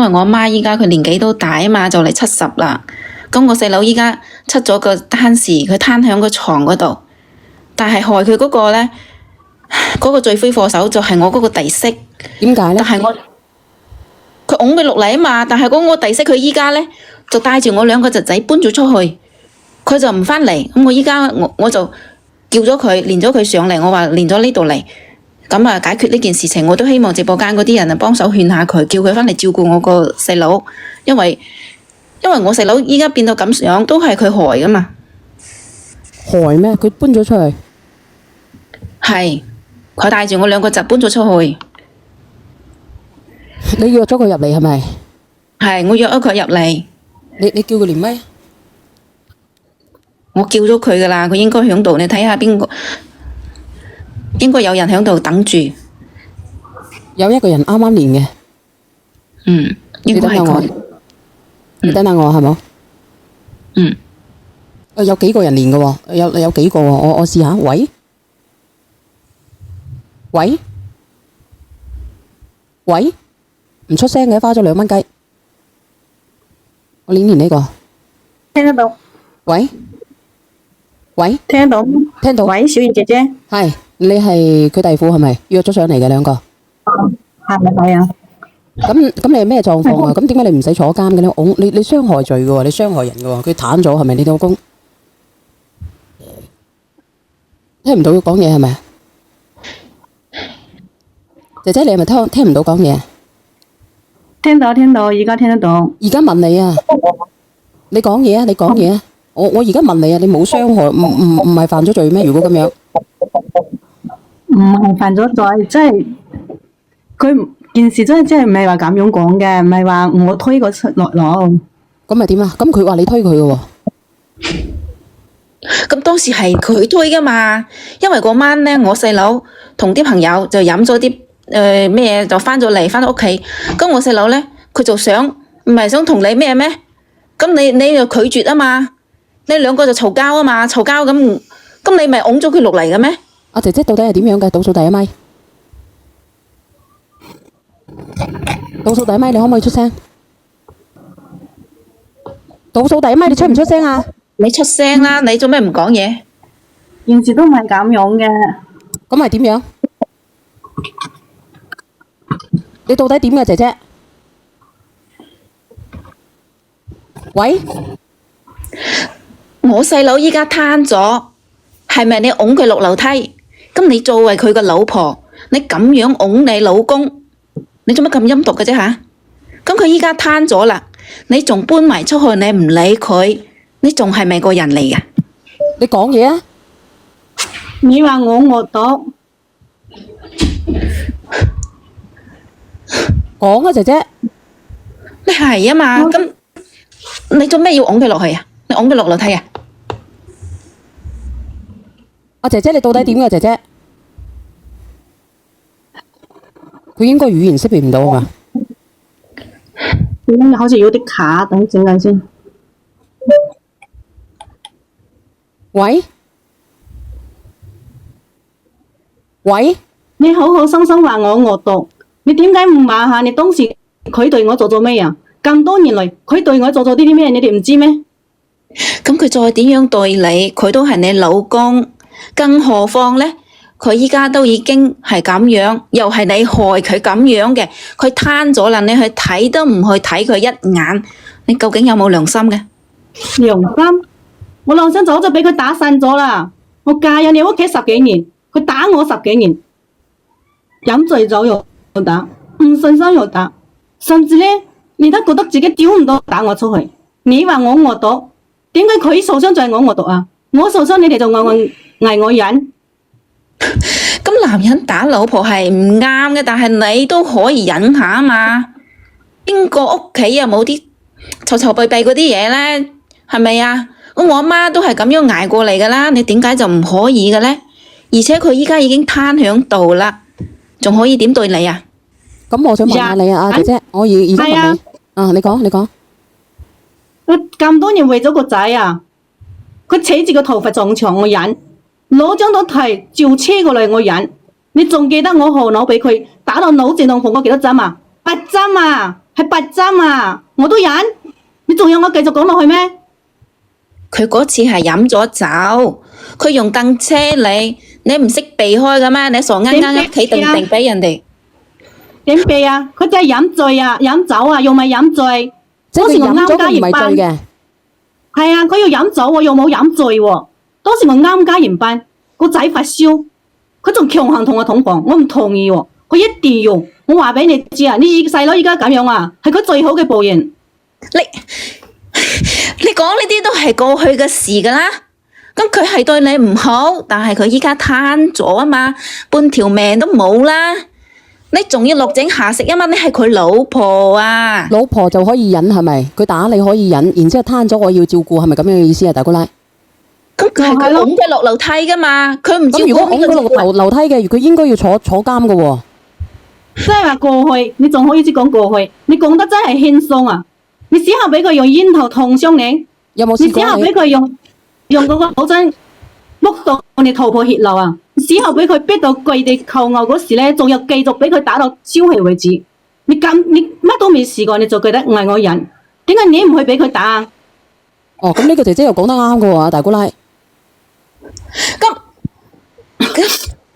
為我阿媽依家佢年紀都大啊嘛，就嚟70啦。咁我細佬依家出咗個單時，佢攤喺個床嗰度，但係害佢嗰個咧，嗰個罪魁禍首就係我嗰個弟媳。點解咧？但係佢拱佢落嚟啊嘛，但係嗰個弟媳佢依家咧就帶住我2個侄仔搬咗出去，佢就唔返嚟。咁我依家我就叫咗佢，連咗佢上嚟，我話連咗呢度嚟。咁啊，解決呢件事情，我都希望直播間嗰啲人啊幫手勸下佢，叫佢返嚟照顧我個細佬，因為我細佬依家變到咁樣，都係佢害噶嘛。害咩？佢搬咗出去。係，佢帶住我2個侄搬咗出去。你約咗佢入嚟係咪？係，我約咗佢入嚟。你叫佢連咪？我叫咗佢噶啦，佢應該響度，你睇下邊個。應該有人喺度等住，有一個人啱啱連嘅。應該係佢。你等下我係冇？有幾個人連嘅喎？有幾個喎？我試下。喂，唔出聲嘅，花咗2蚊雞。我連呢個。聽得到。喂，聽得到。聽到。喂，小燕姐姐。係。你係佢弟婦係咪？約咗上嚟嘅2個。係啊。咁你係咩狀況啊？咁點解你唔使坐監嘅咧？你傷害罪嘅喎，你傷害人嘅喎，佢攤咗係咪？你老公聽唔到講嘢係咪？姐姐你係咪聽唔到講嘢？聽到，而家聽得到。而家問你啊，你講嘢啊！我而家問你啊，你冇傷害，唔係犯咗罪咩？如果咁樣。唔係犯咗罪，即係佢件事真係唔係話咁樣講嘅，唔係話我推佢出落樓。咁咪點啊？咁佢話你推佢嘅喎。咁當時係佢推噶嘛，因為嗰晚咧，我細佬同啲朋友就飲咗啲咩就翻咗屋企。咁我細佬咧，佢就唔係想同你咩？咁你又拒絕啊嘛？你2個就嘈交啊嘛，嘈交咁你咪拱咗佢落嚟嘅咩？阿姐姐到底係點樣嘅？倒數第1咪，倒數第1咪，你可唔可以出聲？倒數第1咪，你出唔出聲啊？你出聲啦！你做咩唔講嘢？件事都唔係咁樣嘅。咁係點樣？你到底點嘅姐姐？喂，我細佬依家攤咗，係咪你拱佢落樓梯？咁你作為佢個老婆，你咁樣拱你老公，你做乜咁陰毒嘅啫吓？咁佢依家攤咗啦，你仲搬埋出去，你唔理佢，你仲係咪個人嚟㗎？你講嘢啊！你話我惡毒，講啊，姐姐。你係啊嘛？咁你做咩要拱佢落去啊？你拱佢落樓梯啊？阿姐姐，你到底點嘅姐姐？佢應該語言識別唔到啊嘛？好似有啲卡，等陣間先。喂，你好好生生話我惡毒，你點解唔話下你當時佢對我做咗咩啊？咁多年嚟，佢對我做咗啲咩？你哋唔知咩？咁佢再點樣對你，佢都係你老公。更何況呢？佢依家都已經係咁樣，又係你害佢咁樣嘅，佢攤咗啦，你去睇都唔去睇佢一眼，你究竟有冇良心嘅？良心？我良心早就俾佢打散咗啦！我嫁入你屋企10幾年，佢打我10幾年，飲醉酒又打，唔信心又打，甚至呢，你都覺得自己屌唔到打我出去。你話我惡毒，點解佢受傷就係我惡毒啊？我受傷你哋就嗌我忍。咁男人打老婆係唔啱嘅，但係你都可以忍下啊嘛。邊個屋企有冇啲嘈嘈閉閉嗰啲嘢咧？係咪啊？我阿媽都係咁樣捱過嚟噶啦，你點解就唔可以嘅咧？而且佢依家已經攤響度啦，仲可以點對你啊？咁我想問下你啊，阿姐姐，我而家問你，啊，你講。佢咁多年為咗個仔啊，佢扯住個頭髮撞牆我忍，攞張到提照車過嚟我忍。你仲記得我後腦俾佢打到腦震盪縫過幾多針啊？8針啊，係係拔針啊！我都忍，你仲要我繼續講落去咩？佢嗰次係飲咗酒，佢用凳車你唔識避開嘅咩？你傻啱啱屋企定俾人哋。點避啊？佢真係飲醉啊，飲酒啊，又咪飲醉。即係佢飲咗佢唔係醉嘅。係啊，佢要飲酒喎，又冇飲醉喎。當時我啱加完班，個仔發燒，佢仲強行同我同房，我唔同意喎。佢一定要，我話俾你知啊，你細佬而家咁樣啊，係佢最好嘅報應。你講呢啲都係過去嘅事㗎啦。咁佢係對你唔好，但係佢依家攤咗啊嘛，半條命都冇啦。你仲要落井下石啊嘛？你係佢老婆啊！老婆就可以忍係咪？佢打你可以忍，然之後攤咗我要照顧係咪咁樣嘅意思啊？大姑奶。咁係佢拱佢落樓梯㗎嘛？佢唔照顧。咁如果拱佢落樓梯嘅，佢應該要坐監㗎喎。即係話過去，你仲可以只講過去，你講得真係輕鬆啊！你之後俾佢用煙頭燙傷你，有冇試過？你之後俾佢用嗰個手針剝到你頭破血流啊！之後俾佢逼到跪地求牛嗰時咧，仲要繼續俾佢打到消氣為止。你乜都未試過，你就覺得係我忍？點解你唔去俾佢打啊？哦，咁呢個姐姐又講得啱㗎喎，大姑奶。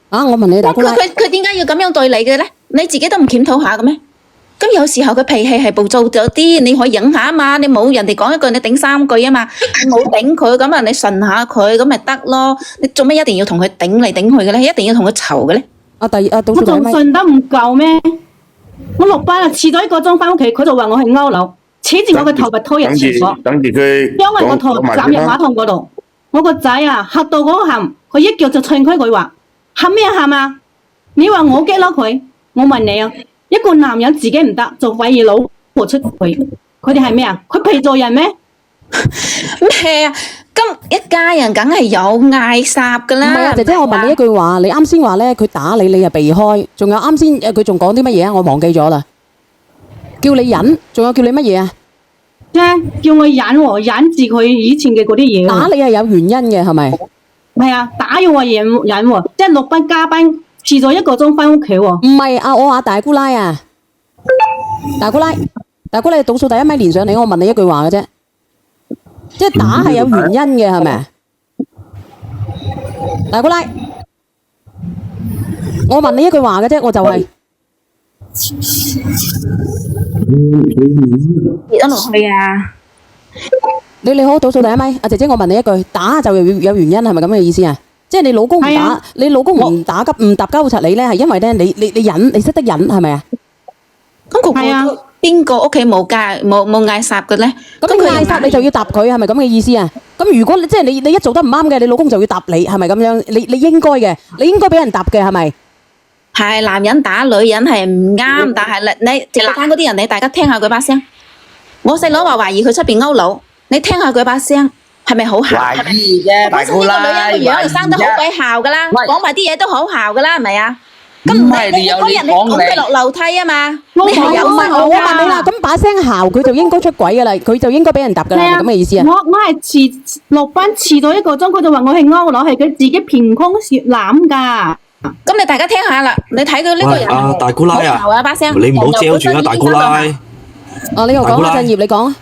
啊！我問你，大姑奶，佢點解要咁樣對你嘅咧？你自己都唔檢討下嘅咩？咁有時候佢脾氣係暴躁咗啲，你可以忍下啊嘛。你冇人哋講一句，你頂三句啊嘛。你冇頂佢咁啊，你順下佢咁咪得咯。你做咩一定要同佢頂嚟頂去嘅咧？一定要同佢嘈嘅咧？我仲順得唔夠咩？我落班啊，遲咗1個鐘翻屋企，佢就話我係勾佬，扯住我個頭髮拖入廁所，等住佢將我個頭斬入馬桶嗰度。我個仔啊嚇到嗰個喊，佢一腳就踹開佢話：喊咩喊啊？你話我激嬲佢？我問你啊！一個男人自己唔得，就懷疑老婆出軌，佢哋係咩啊？佢皮做人咩？咩啊？咁一家人梗係有嗌霎噶啦。唔係啊，姐姐，我問你一句話，你啱先話咧，佢打你，你又避開，仲有啱先佢仲講啲乜嘢啊？我忘記咗啦。叫你忍，仲有叫你乜嘢啊？叫我忍喎，忍住佢以前嘅嗰啲嘢。打你係有原因嘅，係咪？係啊，打要我忍喎，即係落班加班。遲咗1個鐘翻屋企喎，唔係啊，我話大姑奶啊，大姑奶倒數第一咪連上你，我問你一句話嘅啫，即係打係有原因嘅，係咪啊？大姑奶，我問你一句話嘅啫，我就係跌咗落去啊！你好，倒數第一咪，阿姐姐，我問你一句，打就有原因，係咪咁嘅意思啊？即係你老公唔打，你老公唔搭交柒你咧，係因為咧你忍，你識得忍係咪啊？咁個邊個屋企冇嗌霎嘅咧？咁佢嗌霎你就要答佢，係咪咁嘅意思啊？咁如果即係你一做得唔啱嘅，你老公就要答你，係咪咁樣？你應該嘅，你應該俾人答嘅，係咪？係男人打女人係唔啱，但係你直播間嗰啲人，你大家聽下佢把聲。我細佬話懷疑佢出邊勾佬，你聽下佢把聲。係咪好姣？懷疑啫，大姑奶。本身呢個女人個樣就生得好鬼姣噶啦，講埋啲嘢都好姣噶啦，係咪啊？咁唔係你有嗰日你講拱佢落樓梯啊嘛，你我係有乜我問你啦，咁把聲姣佢就應該出軌噶啦，佢就應該俾人答噶啦，係咪咁嘅意思啊？我係落班遲咗1個鐘，佢就話我係勾佬，係佢自己憑空説攬噶。咁你大家聽下啦，你睇佢呢個人啊，大姑奶啊，好姣啊把聲，你唔好嚼住啦，大姑奶。哦，你又講啦，振業，你講啊。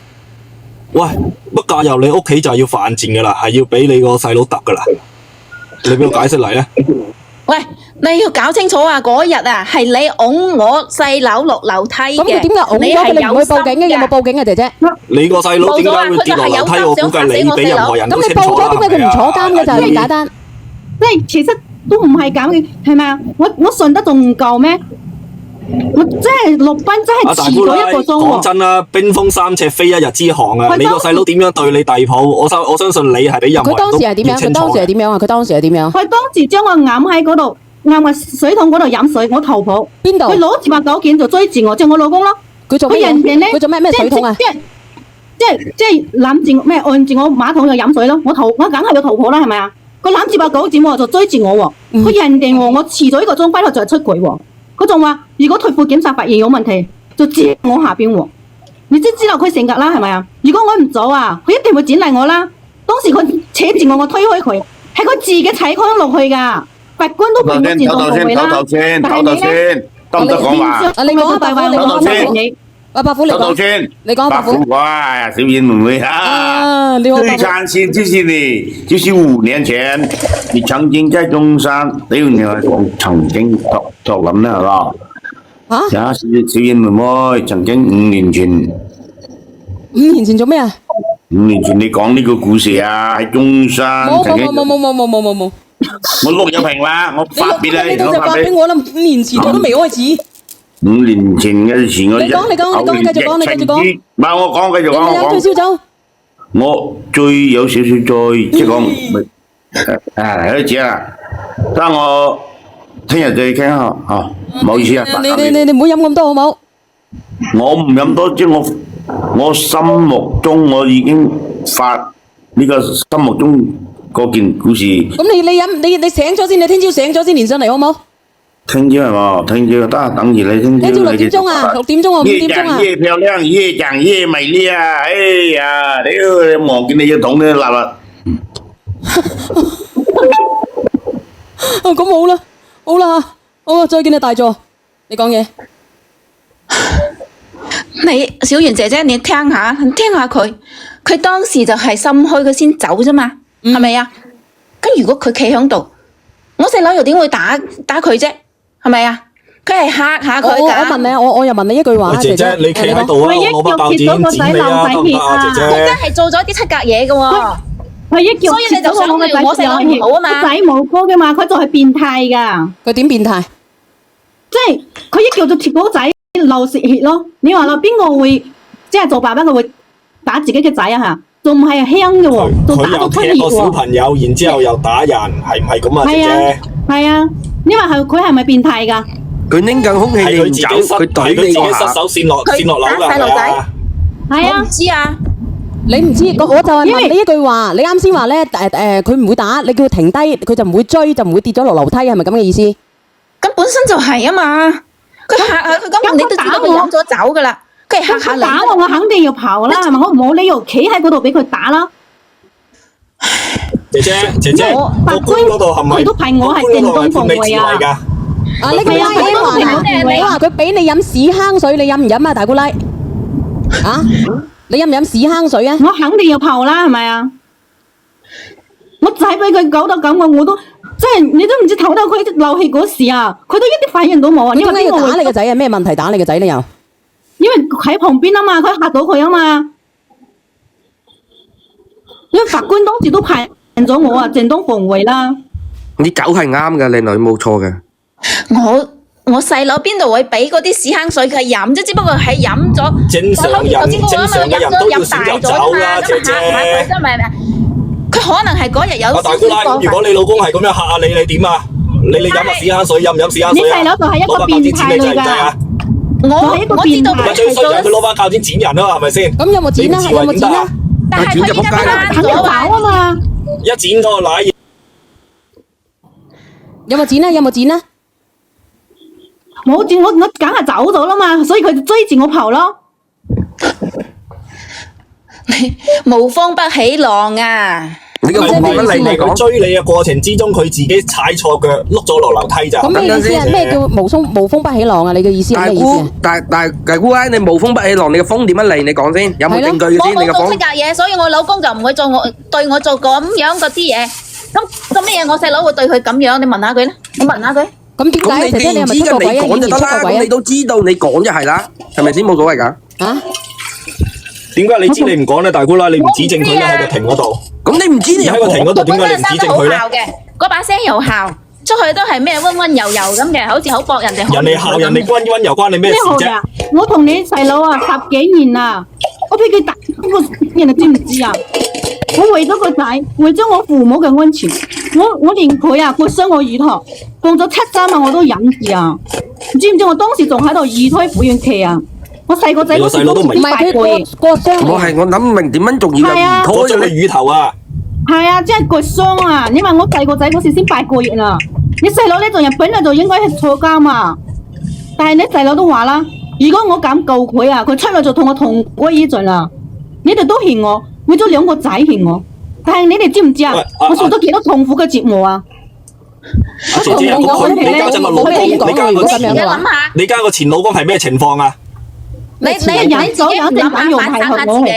喂，乜嫁入你屋企就係要犯賤噶啦，係要俾你個細佬揼噶啦，你俾我解釋嚟咧。喂，你要搞清楚啊！嗰日啊，係你拱我細佬落樓梯嘅。咁佢點解拱咗佢？你唔去報警嘅？有冇報警啊，姐姐？你個細佬點解會跌落樓梯？我估計你俾任何人都清楚啦。咁你報咗，點解佢唔坐監嘅？就係咁簡單。即係其實都唔係咁嘅，係咪啊？我信得仲唔夠咩？我真係落班真係遲咗1個鐘喎。講真啦，冰封3尺非一日之寒啊！你個細佬點樣對你弟抱？我相信你係俾任何人都要清楚嘅。佢當時係點樣啊？佢當時係點樣？佢當時將我揞喺嗰度，揞喺水桶嗰度飲水，我逃跑。邊度？佢攞住把狗鉗就追住我，就我老公咯。佢做咩？佢做咩水桶啊？即係攬住咩？按住我馬桶就飲水咯。我梗係要逃跑啦，係咪啊？佢攬住把狗鉗喎，就追住我喎。佢人哋我遲咗1個鐘翻去就係出軌喎。佢仲話：如果退貨檢查發現有問題，就接我下邊喎。你知道佢性格啦，係咪啊？如果我唔走啊，佢一定會剪嚟我啦。當時佢扯住我，我推開佢，係佢自己踩開落去㗎。法官都判咗自動逃回啦。但係你咧，得唔得講話？你講大話，你講先。阿伯虎你收到講，先。你講阿伯虎。哇，小燕妹妹啊，你好伯虎。最慘是就是你，就是5年前，你曾經在中山，你曾經作諗啦，係嘛？嚇？呀，小燕妹妹曾經5年前5年前做咩啊？ 5年前你講呢個故事啊，喺中山曾經，冇。我錄咗屏啦，我發俾你，你到就發俾我啦。5年前我都未開始。 5年前嘅事我你講，繼續講，你繼續講。唔係我講，繼續講，你有追燒酒？我最有少少醉，即係講，開始啦，得我聽日再傾下，唔好意思啊。你唔好飲咁多好冇？我唔飲多，即係我心目中我已經發呢個心目中嗰件故事。咁你醒咗先，你聽朝醒咗先連上嚟好冇？聽朝係嘛？聽朝得，等住你聽朝。聽朝6點鐘啊，6點鐘啊，5點鐘啊。越漂亮越講越美麗啊！哎呀，屌，望見你隻桶都立啦。咁好啦，好啊，再見啊大座，你講嘢。你小袁姐姐，你聽下佢當時就係心虛，佢先走啫嘛，係咪啊？咁如果佢企喺度，我細佬又點會打佢啫？係咪啊？佢係嚇下佢㗎。我問你，我又問你一句話，姐姐，你企喺度啊，我攞把鉸剪剪你啊，得唔得啊，姐姐？佢真係做咗啲七格嘢嘅喎。佢一叫所以你就想我個仔我細佬唔好啊嘛個仔冇歌嘅嘛，佢就係變態㗎。佢點變態？即係佢一叫就貼嗰個仔流食血咯。你話啦，邊個會即係做爸爸佢會打自己嘅仔啊嚇？仲唔係輕嘅喎，仲打到出血佢又踢個小喎。朋友，然之後又打人，係唔係咁啊，姐姐？係啊，你話佢係咪變態㗎？佢拎緊空氣係佢你唔走，自己失，佢係佢自己懟你個下。失手線落樓㗎，打細路仔係啊。係啊我唔，知啊，你唔知，我就係因為問你一句話，你啱先話咧佢唔會打，你叫佢停低，佢就唔會追，就唔會跌咗落樓梯，係咪咁嘅意思？咁本身就係啊嘛。佢嚇下佢根本你都知道佢飲咗酒㗎啦，佢係嚇下你。佢打我肯定要跑啦，係咪？我冇理由企喺嗰度俾佢打啦。姐姐，法個官嗰度係咪？佢都批我係正當防衛啊。啊，呢個拉英話你話佢俾你飲屎坑水，你飲唔飲啊，大姑奶？啊？你飲唔飲屎坑水啊？我肯定要跑啦，係咪啊？我仔俾佢搞到咁，我都即係你都唔知唞到佢流血嗰時啊，佢都一啲反應都冇啊！點解要打你個？個仔啊？咩問題打你個仔你又？因為喺旁邊啊嘛，佢嚇到佢啊嘛。因為法官當時都判咗我啊，正當防衛啦。你狗係啱嘅，靚女冇錯嘅。我細佬邊度會俾嗰啲屎坑水佢飲啫？只不過係飲咗。正常人都要選擇走啦，姐姐。佢可能係嗰日有大姑奶，如果你老公係咁樣嚇下你，你點啊？你飲下屎坑水，飲唔飲屎坑水啊？你細佬就係一個變態嚟㗎。我知道咪最衰就係佢攞把鉸剪剪人啊，係咪先？咁有冇剪啊？有冇剪啊？但係佢依家肯定跑啊嘛。一剪嗰個奶有冇剪啊？有冇剪啊？冇剪，我梗係走咗啦嘛，所以佢就追住我跑咯。無風不起浪啊！你個風乜嚟？你佢講追你嘅過程之中，佢自己踩錯腳，碌咗落樓梯咋。咁咩意思啊？咩叫無風不起浪啊？你嘅意思係大咩意思啊姑？大姑啊！你無風不起浪，你個風點樣嚟？你講先，有冇證據先？你個我冇做七風格嘢，所以我老公就唔會對我做咁樣嗰啲嘢。咁咩嘢？我細佬會對佢咁樣？你問下佢啦，你問下佢。咁點解？咁你姐姐你係咪既然知嘅，出過軌啊？你講就得啦。以前出過軌咁你都知道，你講就係啦，係咪先冇所謂㗎？啊？點解你知你唔講咧，大姑奶？你唔指證佢咧喺個庭嗰度。咁你唔知你喺個庭嗰度，點解你唔指證佢咧？嗰把聲又姣，出去都係咩溫溫柔柔咁嘅，好似好博人哋。人哋姣，人哋溫溫柔，關你咩事啫？我同你細佬啊10幾年啦，我俾佢打個人哋知唔知啊？我為咗個仔，為咗我父母嘅安全，我連佢啊割傷我乳頭，放咗7針啊我都忍住啊！知唔知我當時仲喺度二胎撫養期啊？我細個仔嗰時都唔係佢割傷我係我諗唔明點樣仲要有二割咗胎你乳頭啊！係啊，即係割傷啊！因為我細個仔嗰時先8個月啊，你細佬呢仲日本來就應該係坐監啊！但係你細佬都話啦，如果我敢告佢啊，佢出嚟就同我同歸於盡啦！你哋都嫌我，為咗2個仔嫌我，但係你哋知唔知啊？我受咗幾多痛苦嘅折磨啊！姐姐，你家陣個老公，你家個前老公係咩情況啊？你飲酒有一定反用係學我係。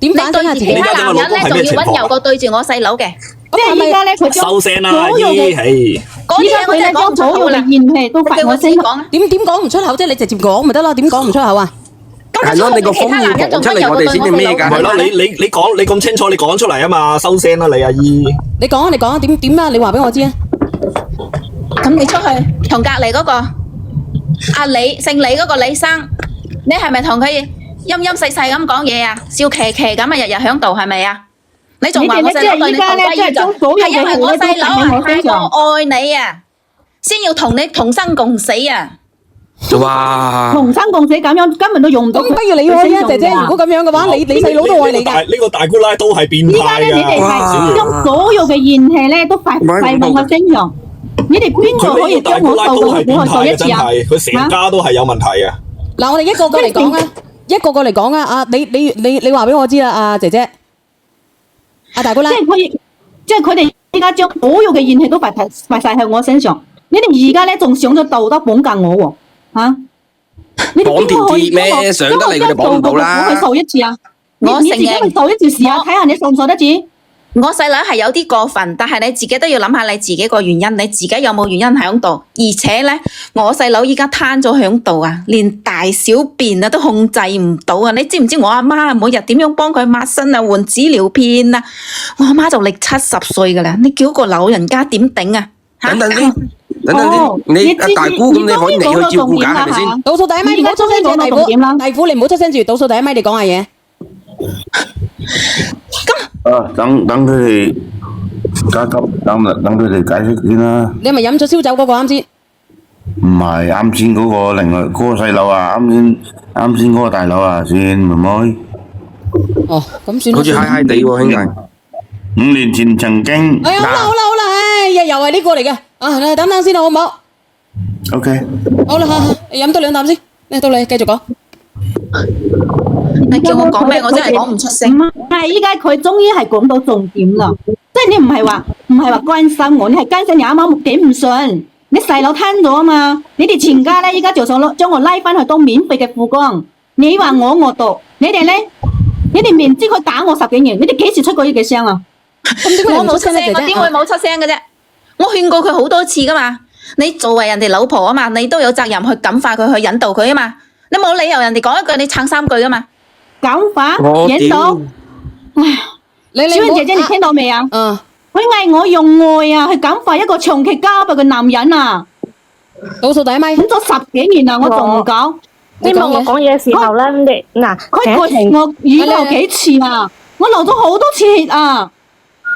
點反省下自己？其他男人咧仲要溫柔過對住我細佬嘅，即係依家咧，佢將收聲啦，所有嘅，係嗰啲依家佢咧嘢我真係講將所有唔出口啦。嘅怨氣都發叫我我身上。自己講啊。點講唔出口啫？你直接講咪得咯？點講唔出口啊？係咯，你個風要講出嚟，我哋先至咩㗎？係咯？你講你咁清楚，你講出嚟啊嘛，收聲啦你阿姨。你講啊，點啊？你話俾我知啊！咁你出去同隔離嗰個阿李姓李嗰個李生，你係咪同佢陰陰細細咁講嘢啊？笑騎騎咁啊，日日響度係咪啊？你仲話我細佬對你同歸於盡，係因為我細佬啊太過愛你啊，先要同你同生共死啊！哇！同生共死咁樣，根本都用唔到佢。咁不如你愛啊，姐姐。如果咁樣嘅話，你細佬都愛你㗎。呢個大姑奶都係變依家咧，你態㗎。哋係將所有嘅怨氣咧都發喺我身上。你哋邊個可以佢呢個大將我姑奶都係受到我受變態嘅，一次啊？真係佢成家都係有問題嘅。嗱，我哋一個個嚟講啊，一個個嚟講啊。啊，你話俾我知啦，阿姐姐，阿大姑奶。即係佢哋依家將所有嘅怨氣都發晒喺我身上。你哋而家咧仲上咗道德綁架我喎，嚇！你哋邊個可以綁條鐵咩？上得嚟佢哋綁唔到啦。我去受一次啊！我承你自己去認受一次試下，睇下你受唔受得住？我細佬係有啲過分，但係你自己都要諗下你自己個原因，你自己有冇原因喺度？而且咧，我細佬依家攤咗喺度啊，連大小便啊都控制唔到啊！你知唔知我阿媽每日點樣幫佢抹身啊、換紙尿片啊？我阿媽就嚟70歲噶啦，你叫個老人家點頂啊？等等先，你阿大姑咁，你可以嚟去照顧㗎，係咪先？倒數第一咪，唔好出聲住，大夫你唔好出聲住，倒數第一咪，你講下嘢。等佢哋加急，等佢哋解釋先啦。你係咪飲咗燒酒嗰個啱先？唔係啱先嗰個，另外嗰個細佬啊，啱先嗰個大佬啊，先妹妹。哦，咁算啦。好似嗨嗨地喎，兄弟。 5年前曾經。哎呀，好啦，唉，又係呢個嚟嘅。啊，你等等先啦，好唔好？ OK。好啦，飲多兩啖先。嚟到你繼續講。你叫我講咩，我真係講唔出聲。唔係，依家佢終於係講到重點啦，即係你唔係話關心我，你係關心你啱啱頂唔順，你細佬攤咗啊嘛，你哋全家咧依家就想將我拉翻去當免費嘅副工，你話我惡毒，你哋咧，你哋明知佢打我10幾年，你哋幾時出過呢句聲啊？我冇出聲，我點會冇出聲嘅啫？我勸過佢好多次噶嘛，你作為人哋老婆啊嘛，你都有責任去感化佢，去引導佢啊嘛，你冇理由人哋講一句你撐3句噶嘛。感化引導，小燕姐姐你聽到未啊？佢嗌我用愛啊去感化一個長期家暴嘅男人啊！倒數第一咪，忍咗10幾年啦，我仲唔講。希望我講嘢嘅時候咧，你嗱，佢割我乳頭幾次啊！我流咗好多次血啊！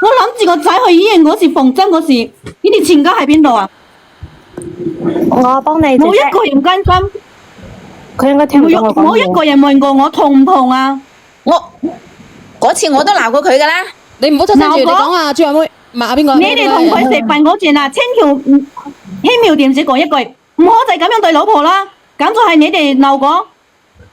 我諗住個仔去醫院嗰時縫針嗰時，你哋全家喺邊度啊？我幫你。冇一個人關心。佢應該聽唔到我講嘢。冇一個人問過我痛唔痛啊？嗰次我都鬧過佢噶啦。你唔好出聲住，你講啊，朱阿妹，罵邊個？你哋同佢食飯嗰陣啊，輕描淡寫講一句，唔好就咁樣對老婆啦。咁就係你哋鬧我，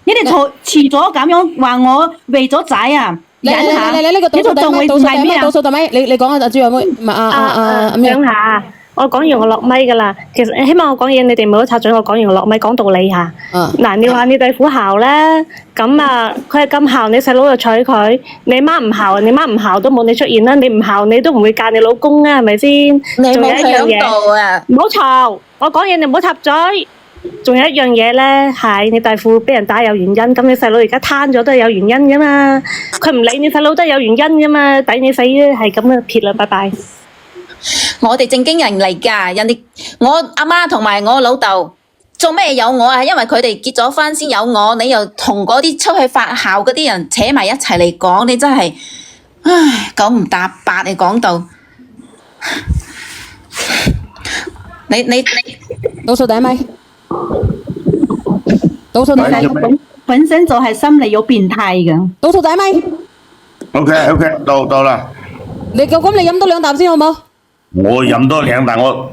你哋遲咗咁樣話我為咗仔啊，忍下。你呢個倒數第一，倒數第一，倒數第一，你講下朱阿妹，唔係等下，我講完我落咪噶啦。其實希望我講嘢，你哋唔好插嘴。我講完我落咪，講道理吓。嗱，你話你弟婦姣咧，咁啊，佢係咁姣，你細佬又娶佢，你媽唔姣，你媽唔姣都冇你出現啦。你唔姣，你都唔會嫁你老公啊，係咪先？你冇響度啊！唔好嘈，我講嘢你唔好插嘴。仲有一樣嘢咧，係你弟婦俾人打有原因，咁你細佬而家攤咗都係有原因噶嘛。佢唔理你細佬都係有原因噶嘛，抵你死係咁嘅撇啦，拜拜。我哋正經人嚟㗎，人哋我阿媽同埋我老豆做咩有我啊？因為佢哋結咗婚先有我，你又同嗰啲出去發姣嗰啲人扯埋一齊嚟講，你真係，唉，9唔搭8你講到，你倒數第一咪，倒數第一咪，本身就係心理有變態嘅。倒數第一咪。OK，到啦。你咁你飲多2啖先好冇？我飲多2啖，我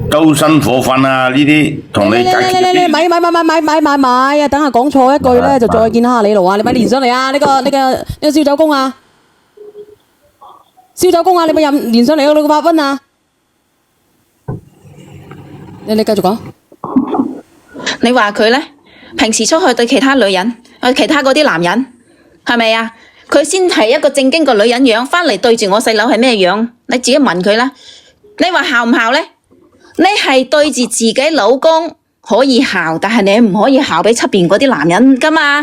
周身火瞓啊！呢啲同你解決啲。你咪啊！等下講錯一句咧，就再見下你路啊！你咪連上嚟啊！呢個燒酒公啊！燒酒公啊！你咪連上嚟啊！你個8溫啊！你繼續講。你話佢咧，平時出去對其他女人，其他嗰啲男人，係咪啊？佢先係一個正經個女人樣，翻嚟對住我細佬係咩樣？你自己問佢啦。你話姣唔姣咧？你係對住自己老公可以姣，但係你唔可以姣俾出邊嗰啲男人噶嘛？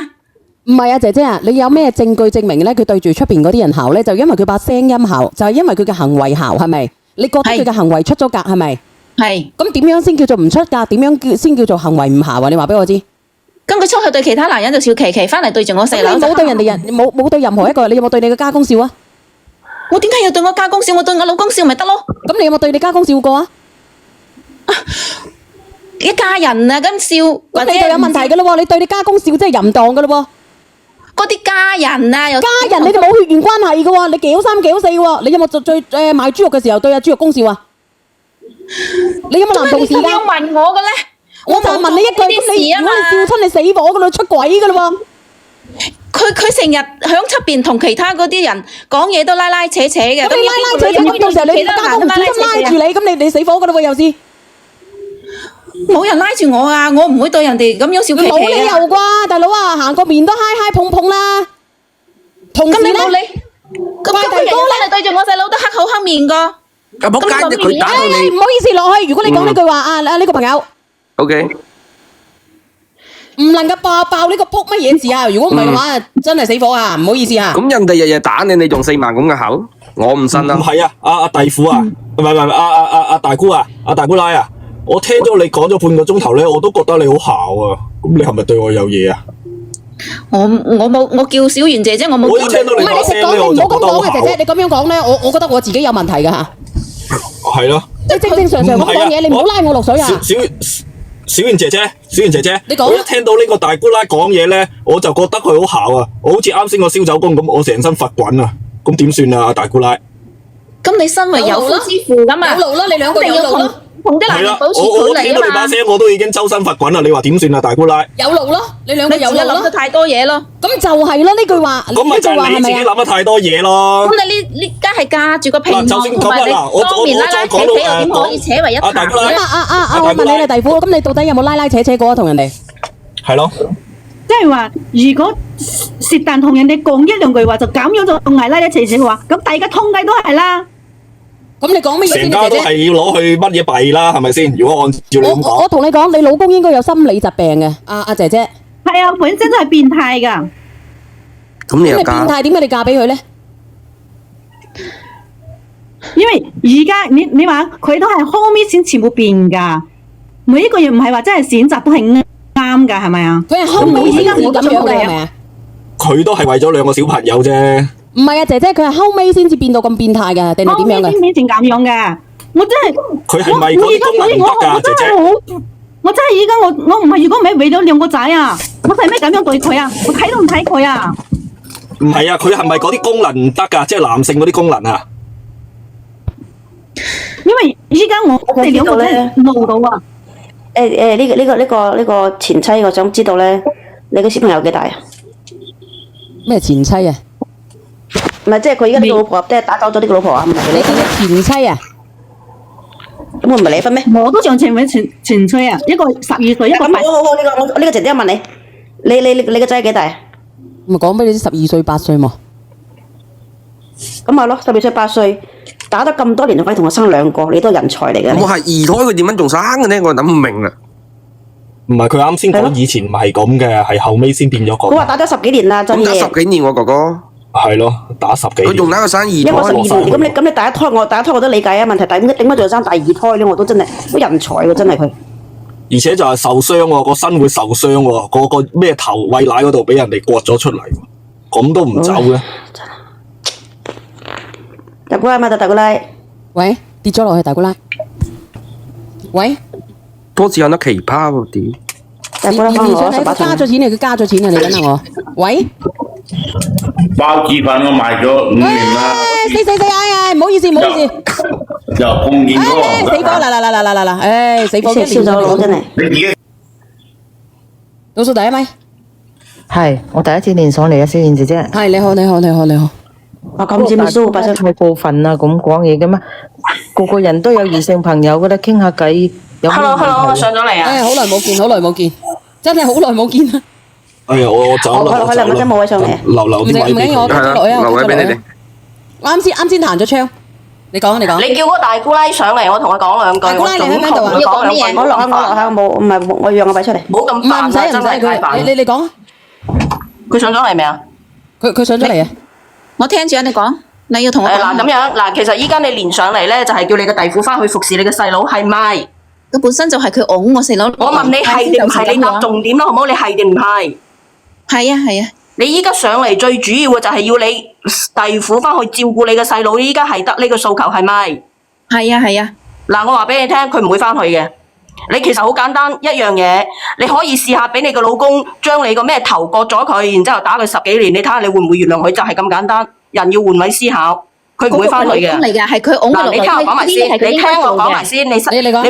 唔係啊，姐姐啊，你有咩證據證明咧？佢對住出邊嗰啲人姣咧，就因為佢把聲音姣，就係因為佢嘅行為姣，係咪？你覺得佢嘅行為出咗格係咪？係。咁點樣先叫做唔出格？點樣先叫做行為唔姣啊？你話俾我知。咁佢出去對其他男人就笑騎騎，翻嚟對住我細佬。你冇對人哋冇對任何一個，你有冇對你嘅家公笑啊？我點解要對我家公笑？我對我老公笑咪得咯？咁你有冇對你家公笑過啊？一家人啊咁笑，咁你就有問題噶咯喎！你對你家公笑即係淫蕩噶咯喎！嗰啲家人啊，家人你哋冇血緣關係噶喎，你幾好三幾好四喎？你有冇賣豬肉嘅時候對阿豬肉公笑啊？你有冇男同事㗎？你要問我嘅咧？我就問你一句，咁你如果你笑親你死火噶啦，出軌噶啦喎！佢成日響出邊同其他嗰啲人講嘢都拉拉扯扯嘅。咁你拉拉扯扯，咁到時候你家公唔小心拉住你，咁你死火噶啦喎又是。冇人拉住我啊！我唔會對人哋咁樣笑騎騎啊！冇理由啩，大佬啊，行個面都嗨嗨碰碰啦。同事咧，咁佢日日翻嚟對住我細佬都黑口黑面個。咁仆街，佢打到你。唔好意思落去，如果你講呢句話啊呢個朋友 ，OK，唔能夠爆呢個仆乜嘢字啊！如果唔係嘅話，真係死火啊！唔好意思啊。咁人哋日日打你，你仲4萬咁嘅口，我唔信啊。唔係啊，阿弟婦啊，唔係阿大姑啊，阿大姑奶啊。我聽咗你講咗半個鐘頭咧，我都覺得你好姣啊！咁你係咪對我有嘢啊？我冇，我叫小圓姐姐，我冇。我一聽到你把聲咧，我就覺得好姣。姐姐，你咁樣講咧，我覺得我自己有問題噶吓。係咯。你正正常常咁講嘢，你唔好拉我落水啊！小圓姐姐，你講。我一聽到呢個大姑奶講嘢咧，我就覺得佢好姣啊！我好似啱先個燒酒公咁，我成身發滾啊！咁點算啊，大姑奶？咁你身為有夫之婦咁啊？有路啦，你兩個有路啦。同啲男人保持距我聽到你把聲，我都已經周身發滾啦！你話點算啊，大姑奶？有路咯，你兩個有路咯。你諗得太多嘢咯。咁就係咯，呢句話。咁咪就係你自己諗得太多嘢咯。咁你呢家係架住個平台，就算咁啊，我當面拉拉扯扯，又點可以扯為一談咧？咁我問你啦，弟婦，咁你到底有冇拉拉扯扯過啊？同人哋？係咯。即係話，如果是但同人哋講一兩句話，就咁樣就係拉拉扯扯嘅話，咁大家通街都係啦。咁你講乜嘢先？成家都係要攞去乜嘢幣啦，係咪先？如果按照你咁講，我同你講，你老公應該有心理疾病嘅，阿姐姐。係啊，本身都係變態噶。咁你又變態，點解你嫁俾佢咧？因為而家你話佢都係後面先全部變噶，每一個嘢唔係話真係選擇都係啱噶，係咪啊？佢係後面先至咁樣嘅，係咪啊？佢都係為咗2個小朋友啫。唔係啊，姐姐，佢係後尾先至變到咁變態嘅，定係點樣嘅？後尾先變成咁樣嘅，我真係佢係咪嗰啲功能唔得㗎，姐姐？我真係而家我唔係，如果唔係為咗2個仔啊，我使咩咁樣對佢啊？我睇都唔睇佢啊！唔係啊，佢係咪嗰啲功能唔得㗎？即係男性嗰啲功能啊？因為而家我哋2個真係怒到啊！呢個前妻，我想知道咧，你個小朋友幾大啊？咩前妻啊？唔係，即係佢而家呢個老婆，即係打走咗呢個老婆啊？唔係你嘅前妻啊？咁我唔係離婚咩？我都想成為前妻啊！一個12歲，一個8歲。好，呢個姐姐問你，你個仔幾大啊？咪講俾你知12歲8歲嘛？咁咪咯，12歲8歲，打得咁多年，仲可以同我生2個，你都係人才嚟嘅。我係二胎，佢點樣仲生嘅呢？我諗唔明啦。唔係佢啱先講以前唔係咁嘅，係後尾先變咗個。佢話打咗10幾年啦，真咁嘢。打10幾年喎，哥哥。係咯，打10幾年。佢仲打個生2胎。因為我12年，咁你第一胎我都理解啊。問題點解仲要生第2胎咧？我都真係好人才喎，真係佢。而且就係受傷喎，個身會受傷喎，個咩頭餵奶嗰度俾人哋割咗出嚟，咁都唔走嘅。大姑奶咪大姑奶。喂，跌咗落去大姑奶。喂。多次有得奇葩喎，屌！佢加咗錢啊！佢加咗錢啊！你等下我。喂。包子粉我賣咗5年啦。死！哎呀，唔好意思。又碰見嗰個。死火嗱，唉，死火一年咗真係。你自己。倒數第一咪。係，我第一次連上嚟啊，小燕姐姐。係，你好。我咁知咪蘇伯太過分啦，咁講嘢嘅咩？個人都有異性朋友嘅啦，傾下偈。Hello，我上咗嚟啊。好耐冇見。真係好耐冇見啦。哎呀，我走啦，佢兩個真冇位上嚟。留啲位俾佢。我繼續落去啊，留位俾你哋。啱先彈咗槍，你講。你叫個大姑奶上嚟，我同佢講兩句。大姑奶你喺邊度啊？要講乜嘢？我落下，冇唔係我讓個位出嚟。冇咁煩啊，真係太煩。你講。佢上咗嚟未啊？佢上咗嚟啊！我聽住啊，你講，你要同我講。嗱咁樣嗱，其實依家你連上嚟咧，就係叫你個弟婦翻去服侍你嘅細佬，係咪？佢本身就係佢擁我細佬。我問你係定唔係？你答重點啦，好唔好？你係定唔係？係啊。你依家上嚟最主要嘅就係要你弟婦翻去照顧你嘅細佬，依家係得呢個訴求係咪？係啊。嗱，我話俾你聽，佢唔會翻去嘅。你其實好簡單一樣嘢，你可以試下俾你個老公將你個咩頭割咗佢，然之後打佢10幾年，你睇下你會唔會原諒佢？就係咁簡單。人要換位思考，佢唔會翻去嘅。係佢擁嗱，你聽我講埋先，你聽我講埋先，你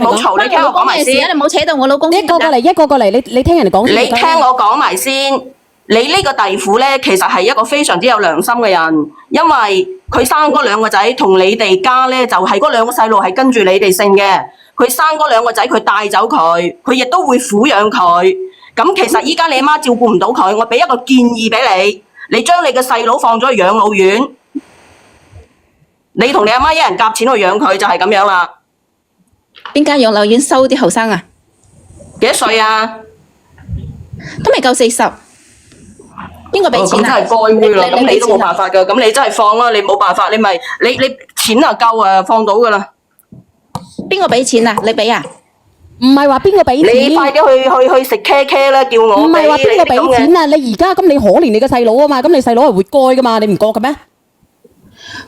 冇嘈，你聽我講埋先。你冇扯到我老公。一個過嚟，你聽人哋講先。你聽我講埋先。你呢個弟婦咧，其實係一個非常之有良心嘅人，因為佢生嗰兩個仔同你哋家咧，就係嗰兩個細路係跟住你哋姓嘅。佢生嗰兩個仔，佢帶走佢，佢亦都會撫養佢。咁其實依家你阿媽照顧唔到佢，我俾一個建議俾你，你將你嘅細佬放咗去養老院，你同你阿媽一人夾錢去養佢，就係咁樣啦。邊間養老院收啲後生啊？幾多歲啊？都未夠40。邊個俾錢啊？咁真係該會啦，咁你都冇辦法噶，咁你真係放啦，你冇辦法，你咪你錢啊夠啊，放到噶啦。邊個俾錢啊？你俾啊？唔係話邊個俾錢？你快啲去食茄茄啦，叫我。唔係話邊個俾錢啊？你而家咁你可憐你個細佬啊嘛，咁你細佬係活該噶嘛，你唔覺嘅咩？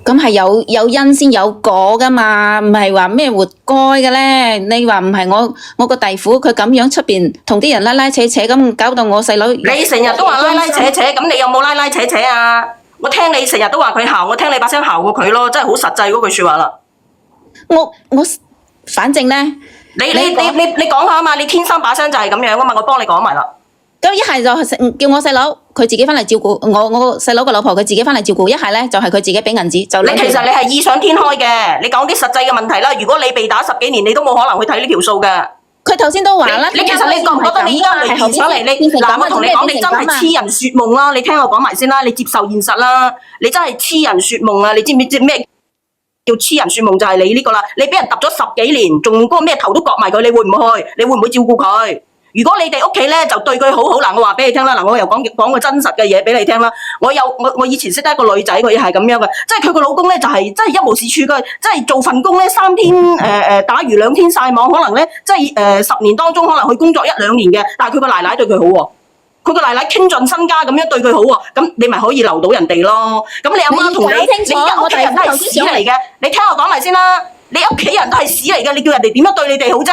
咁係有因先有果噶嘛，唔係話咩活該嘅咧。你話唔係我個弟婦佢咁樣出邊同啲人拉拉扯扯咁，搞到我細佬。你成日都話拉拉扯扯，咁你有冇拉拉扯扯啊？我聽你成日都話佢姣，我聽你把聲姣過佢咯，真係好實際嗰句說話啦。我反正咧，你講下啊嘛，你天生把聲就係咁樣啊嘛，我幫你講埋啦。咁一係就叫我細佬佢自己翻嚟照顧我細佬個老婆，佢自己翻嚟照顧；一係咧就係佢自己俾銀紙就。你其實你係異想天開嘅，你講啲實際嘅問題啦。如果你被打10幾年，你都冇可能去睇呢條數嘅。佢頭先都話啦，你其實你覺唔覺得你依家嚟現上嚟，嗱我同你講，你真係癡人說夢啦！你聽我講埋先啦，你接受現實啦，你真係癡人說夢啊！你知唔知咩叫癡人說夢？就係你呢個啦，你俾人揼咗10幾年，仲嗰個咩頭都割埋佢，你會唔會去？你會唔會照顧佢？如果你哋屋企咧就對佢好好，嗱我話俾你聽啦，嗱我又講個真實嘅嘢俾你聽啦。我以前識得一個女仔，佢係咁樣嘅，即係佢個老公咧就係真係一無是處嘅，即係做份工咧3天打魚2天曬網，可能咧即係10年當中可能佢工作1、2年嘅，但係佢個奶奶對佢好喎，佢個奶奶傾盡身家咁樣對佢好喎，咁你咪可以留到人哋咯。咁你阿媽同你屋企人都係屎嚟嘅，你聽我講埋先啦，你屋企人都係屎嚟嘅，你叫人哋點樣對你哋好啫？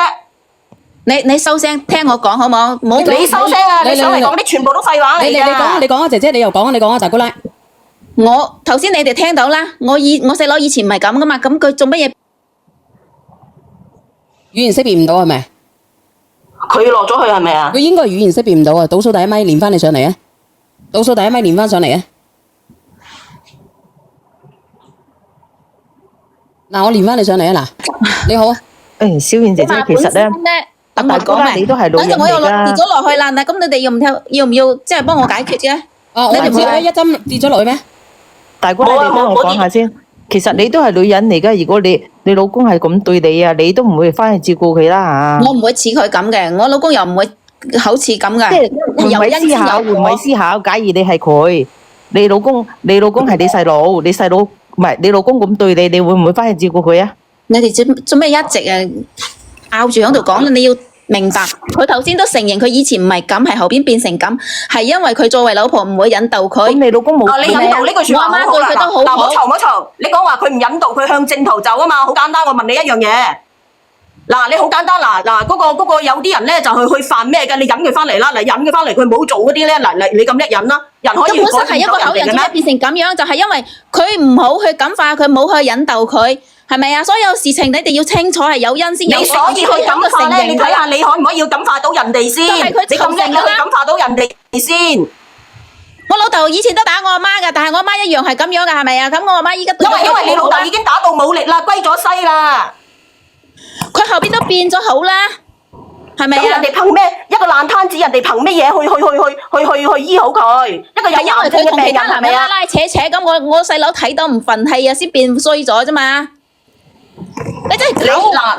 你收聲，聽我講好冇？你收聲啊！你上嚟講啲全部都廢話嚟㗎。你講啊，姐姐你又講啊，你講啊，大姑奶。我頭先你哋聽到啦，我細佬以前唔係咁噶嘛，咁佢做乜嘢？語言識別唔到係咪？佢落咗去係咪啊？佢應該係語言識別唔到啊！倒數第一咪連翻你上嚟啊！倒數第一咪連翻上嚟啊！嗱，我連翻你上嚟啊！嗱，你好啊。誒，小燕姐姐其實咧。等我講埋，你都係老人嚟㗎。等陣我又跌咗落去啦，嗱，咁你哋要唔要即係幫我解決啫？哦，你哋唔係一針跌咗落去咩？大姑，你聽我講下先。其實你都係女人嚟㗎，如果你老公係咁對你啊，你都唔會翻去照顧佢啦嚇。我唔會似佢咁嘅，我老公又唔會好似咁嘅。即係換位思考，換位思考。假如你係佢，你老公係你細佬，你細佬唔係你老公咁對你，你會唔會翻去照顧佢啊？你哋做咩一直拗住喺度講咧？你要明白，佢頭先都承認佢以前唔係咁，係後邊變成咁，係因為佢作為老婆唔會引導佢。咁你老公冇？你引導呢句説話好好啦。嗱，唔好嘈，你講話佢唔引導佢向正途走啊嘛，好簡單。我問你一樣嘢，嗱，你好簡單嗱，嗰個有啲人咧就去犯咩嘅？你引佢翻嚟啦，嗱，引佢翻嚟，佢冇做嗰啲咧，嗱，你咁一引啦，人可以改變到人哋嘅咩？本身係一個好人，點解變成咁樣？就係因為佢唔好去感化佢，冇去引導佢。係咪啊？所有事情你哋要清楚係有因先有果。你所以去感化咧，你睇下你可唔可以感化到人哋先？你咁叻去感化到人哋先。我老豆以前都打我阿媽噶，但係我阿媽一樣係咁樣噶，係咪啊？咁我阿媽依家因為你老豆已經打到冇力啦，歸咗西啦。佢後邊都變咗好啦。係咪啊？咁人哋憑咩一個爛攤子，人哋憑咩嘢去醫好佢？一個有係因為癌症嘅病人佢同其他男係咪啊？人拉拉扯扯咁，我細佬睇到唔忿氣啊，先變衰咗啫嘛。你真係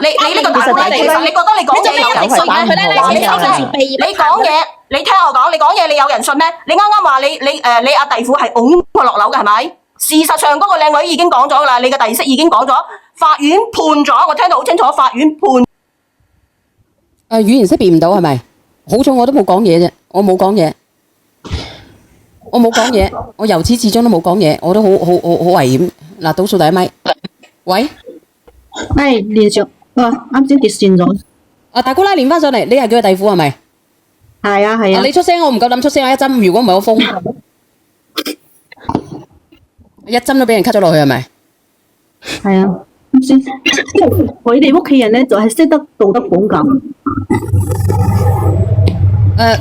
你呢個大姑娘，其實你覺得你講嘢有人信咩？你講嘢，你聽我講，你講嘢你有人信咩？你啱啱話你阿弟婦係擁佢落樓嘅係咪？事實上嗰個靚女已經講咗啦，你嘅弟媳已經講咗，法院判咗，我聽到好清楚，法院判。語言識別唔到係咪？好彩我都冇講嘢啫，我冇講嘢，我由始至終都冇講嘢，我都好危險。嗱，倒數第一咪，喂，係連上，啱先跌線咗。大姑奶連翻上嚟，你係叫佢弟婦係咪？係啊係啊。你出聲，我唔夠膽出聲啊！一針，如果唔係我封，一針都俾人 cut 咗落去係咪？係啊，啱先，佢哋屋企人咧就係識得道德綁架。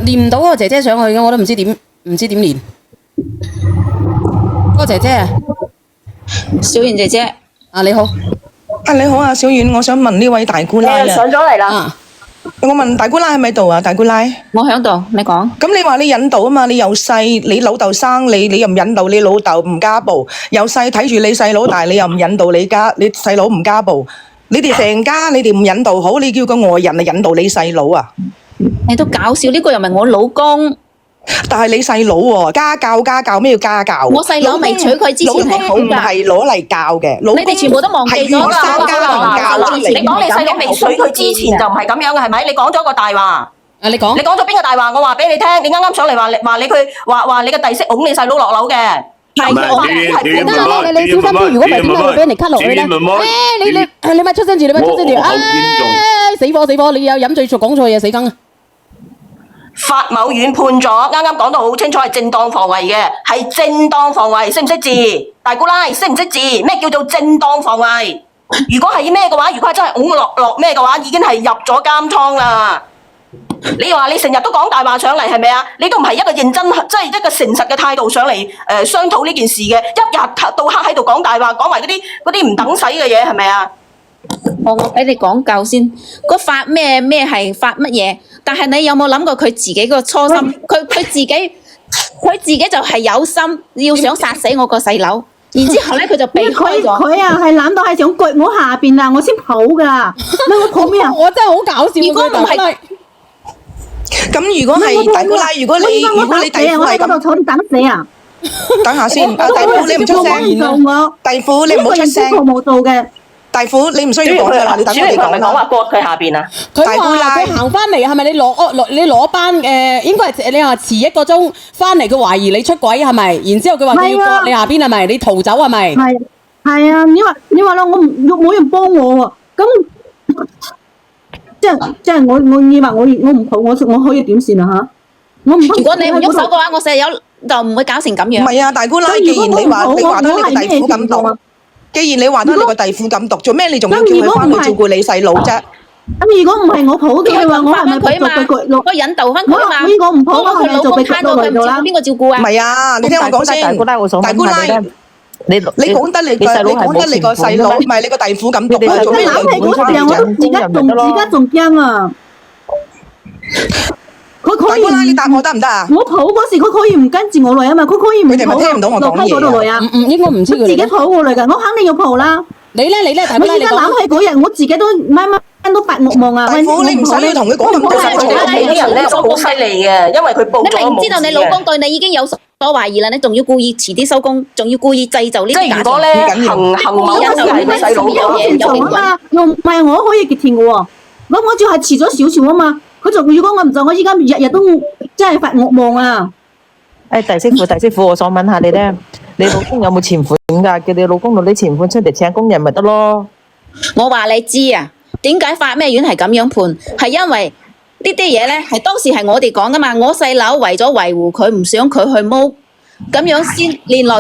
練唔到個姐姐上去嘅，我都唔知點練。嗰個姐姐啊，小圓姐姐，你好。你好啊，小遠，我想問呢位大姑奶啊。上咗嚟啦。我問大姑奶喺咪度啊？大姑奶。我喺度，你講。咁你話你引導啊嘛？你由細你老豆生你，你又唔引導你老豆唔家暴，由細睇住你細佬大，你又唔引導你細佬唔家暴，你哋成家你哋唔引導好，你叫個外人嚟引導你細佬啊？你都搞笑，呢個又唔係我老公。但係你細佬喎，家教咩叫家教？我細佬未娶佢之前係好老公唔係攞嚟教嘅，你哋全部都忘記咗啦。你講你細佬未娶佢之前就唔係咁樣嘅係咪？你講咗個大話。你講咗邊個大話？我話俾你聽，你啱啱上嚟話你個弟媳拱你細佬落樓嘅。係你小心啲，如果唔係點解會俾人哋 cut 落去咧？你咪出聲住，死火！你有飲醉酒講錯嘢，死梗啊！法某院判咗，啱啱講到好清楚，係正當防衛嘅，係正當防衛，識唔識字？大姑奶識唔識字？咩叫做正當防衛？如果係咩嘅話，如果係真係拱落咩嘅話，已經係入咗監倉啦。你話你成日都講大話上嚟係咪啊？你都唔係一個認真，即係一個誠實嘅態度上嚟商討呢件事嘅，一日到黑喺度講大話，講埋嗰啲唔等使嘅嘢係咪啊？我俾你講夠先，嗰發咩係發乜嘢？但係你有冇諗過佢自己個初心？佢自己就係有心要想殺死我個細佬，然之後咧佢就避開咗。佢啊係諗到係想腳我下邊啊，我先抱噶。我抱咩啊？我真係好搞笑。如果唔係，咁如果係大姑奶，如果你弟婦係咁，坐等死啊！等下先，大婦你唔出聲，弟婦你唔好出聲。冇做嘅。大婦，你唔需要講噶啦，你等我哋講啦。講話割佢下邊啊！佢話佢行翻嚟係咪你攞班應該係你話遲1個鐘翻嚟，佢懷疑你出軌係咪？然之後佢話佢要割你下邊係咪？你逃走係咪？係啊！你話啦，我冇人幫我喎，咁即係我你話我唔抱我可以點算啊嚇？我唔如果你唔喐手嘅話，我細佬就唔會搞成咁樣。唔係啊，大姑奶，既然你話得你個弟婦咁毒。既然你話得你個弟婦咁毒，做咩你仲要叫佢翻去照顧你細佬啫？咁如果唔係我抱嘅，你話我係咪俾佢我引導翻佢啊嘛？我唔抱，我係咪就俾佢落嚟咗啦？邊個照顧啊？唔係啊，你聽我講先。大姑奶，你講得你個細佬，唔係你個弟婦咁毒啊？做咩你唔出嚟我而家仲驚啊！大姑奶，你答我得唔得啊？我抱嗰時，佢可以唔跟住我嚟啊嘛，佢可以唔抱落溪嗰度嚟啊。應該唔知佢自己抱過嚟㗎，我肯定要抱啦。你咧，大姑奶，我而家諗起嗰日，我自己都晚都發惡夢啊！大婦，你唔使要同佢講咁多細啲人咧好犀利嘅，因為佢報咗。你明知道你老公對你已經有所懷疑啦，你仲要故意遲啲收工，仲要故意製造呢啲假象。即係如果咧行某一啲係你細佬有嘢有靈魂，又唔係我可以結甜嘅喎，我就係遲咗少少啊嘛。佢就如果我唔就，我依家日日都真係發惡夢啊！弟媳婦，我想問下你咧，你老公有冇存款㗎？叫你老公攞啲存款出嚟請工人咪得咯？我話你知啊，點解法咩院係咁樣判？係因為呢啲嘢咧係當時係我哋講噶嘛。我細佬為咗維護佢，唔想佢去踎，咁樣先連累。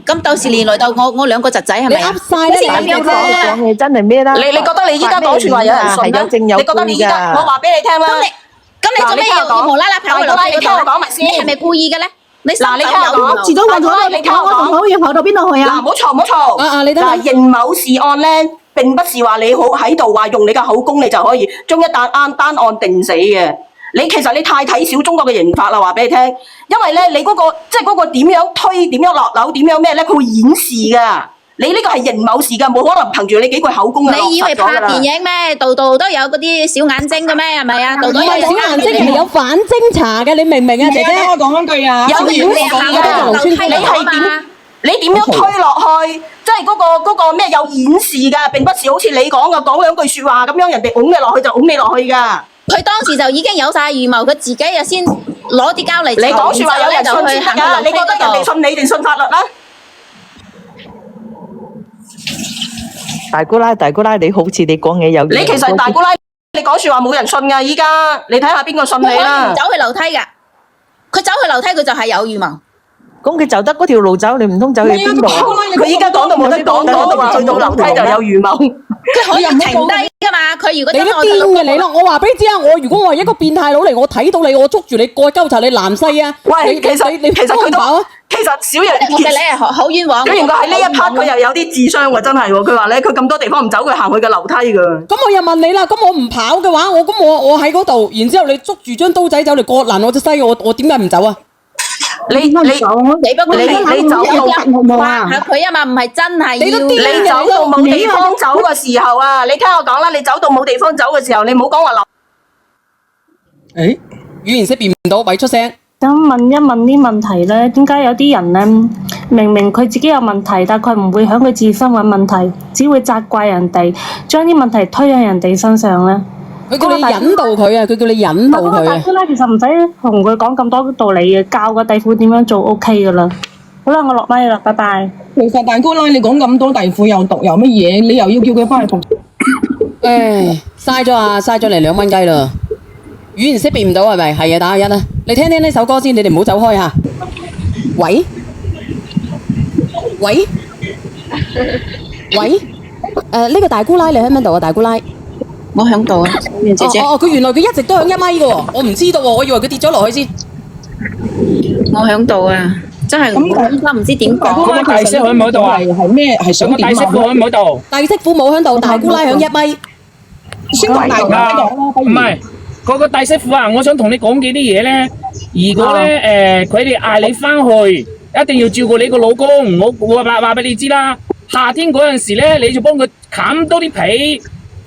咁到時連累到我兩個侄仔係咪啊？你噏曬啦，你講嘢真係咩啦？你覺得你依家講説話有人信咩？你覺得你依家我話俾你聽啦。咁你做咩要無啦啦跑去樓梯嗰度？你聽我講埋先。你係咪故意嘅咧？嗱，你聽我講，遲咗我仲可以跑到邊度去啊？嗱，唔好嘈。你睇下嗱，邢某事案咧，並不是話你好喺度話用你嘅口供你就可以將一單案定死嘅。其實你太睇小中國嘅刑法啦，話俾你聽。因為咧，你嗰、個即係嗰個點樣推、點樣落樓、點樣咩咧，佢會演示噶。你呢個係刑謀事噶，冇可能憑住你幾句口供嘅。你以為拍電影咩？度度都有嗰啲小眼睛嘅咩？係咪啊？度度有小眼睛係有反偵查嘅，你明唔明啊，姐姐？我講一句啊，有演示㗎。你點樣推落去？即係嗰個咩有演示㗎，並不是好似你講嘅講兩句説話咁樣，人哋拱你落去就拱你落去㗎。佢當時就已經有晒預謀，佢自己就先攞啲膠嚟。你講説話有人信先得㗎，你覺得人哋信你定信法律啦？大姑奶，你好似你講嘢有嘢。你其實大姑奶，你講説話冇人信㗎，依家你睇下邊個信你啦。佢走去樓梯㗎，佢走去樓梯，佢就係有預謀。咁佢就得嗰條路走，你唔通走去邊度？佢依家講到冇得講，講到話去到樓梯就有預謀。佢可以停低㗎嘛？佢如果你都癲嘅你咯！我話俾你知啊，如果我係一個變態佬嚟，我睇到你，我捉住你過鳩查你南西啊！喂，其實佢都其實小楊，你係好冤枉。小楊佢喺呢一 part 佢又有啲智商喎，真係喎。佢話咧，佢咁多地方唔走，佢行去嘅樓梯㗎。咁我又問你啦，咁我唔跑嘅話，我喺嗰度，然之後你捉住張刀仔走嚟割爛我隻西，我點解唔走啊？你走路話下佢啊嘛，唔係真係要你走到冇地方走嘅時候啊！你聽我講啦，你走到冇地方走嘅時候，你唔好講話留。誒，語言識別唔到，咪出聲。想問一問啲問題咧，點解有啲人咧明明佢自己有問題，但佢唔會響佢自身揾問題，只會責怪人哋，將啲問題推喺人哋身上咧？佢叫你引導佢啊！佢叫你引導佢啊！大姑咧，其實唔使同佢講咁多道理嘅，教個弟婦點樣做 OK 噶啦。好啦，我落咪啦，拜拜。其實大姑奶，你講咁多弟婦又毒又乜嘢，你又要叫佢翻去服？唉，嘥咗嚟2蚊雞啦！語言識別唔到係咪？係啊，打下1啊！你聽聽呢首歌先，你哋唔好走開嚇。喂，呢個大姑奶你喺邊度啊？大姑奶。我響度啊，姐姐。佢原來佢一直都響1米嘅喎，我唔知道喎，我以為佢跌咗落去先。我響度啊，真係我依家唔知點講。嗰個大師傅喺唔喺度啊？係咩？係想點啊？大師傅喺唔喺度？大師傅冇響度，大姑奶響1米。先同大姑奶講咯，唔係嗰個大師傅啊！我想同你講幾啲嘢咧。如果咧佢哋嗌你翻去，一定要照顧你個老公。我話俾你知啦，夏天嗰陣時咧，你就幫佢冚多啲被。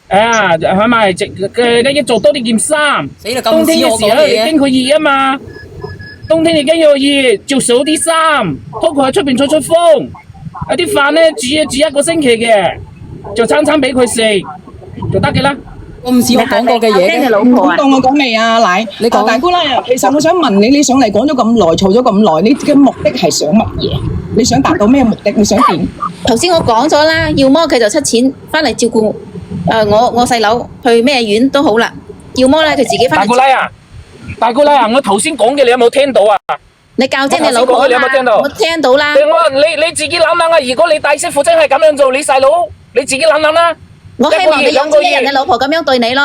係咪？要做多啲件衫。冬天嘅時候你驚佢熱啊嘛，冬天你驚佢熱，着少啲衫，拖佢喺出邊吹風。有啲飯咧煮一個星期嘅，就餐餐俾佢食，就得嘅啦。我唔似我講過嘅嘢嘅。咁當我講未啊，奶？你講。大姑奶啊，其實我想問你，你上嚟講咗咁耐，嘈咗咁耐，你嘅目的係想乜嘢？你想達到咩目的？你想點？頭先我講咗啦，要麼佢就出錢翻嚟照顧我細佬去咩院都好啦，要麼咧佢自己翻嚟。大姑奶啊，我頭先講嘅你有冇聽到啊？你教精你老婆啊？你有冇聽到？我聽到啦。你自己諗諗啊！如果你大師傅真係咁樣做，你細佬你自己諗諗啦。我希望你有知人哋老婆咁樣對你咯。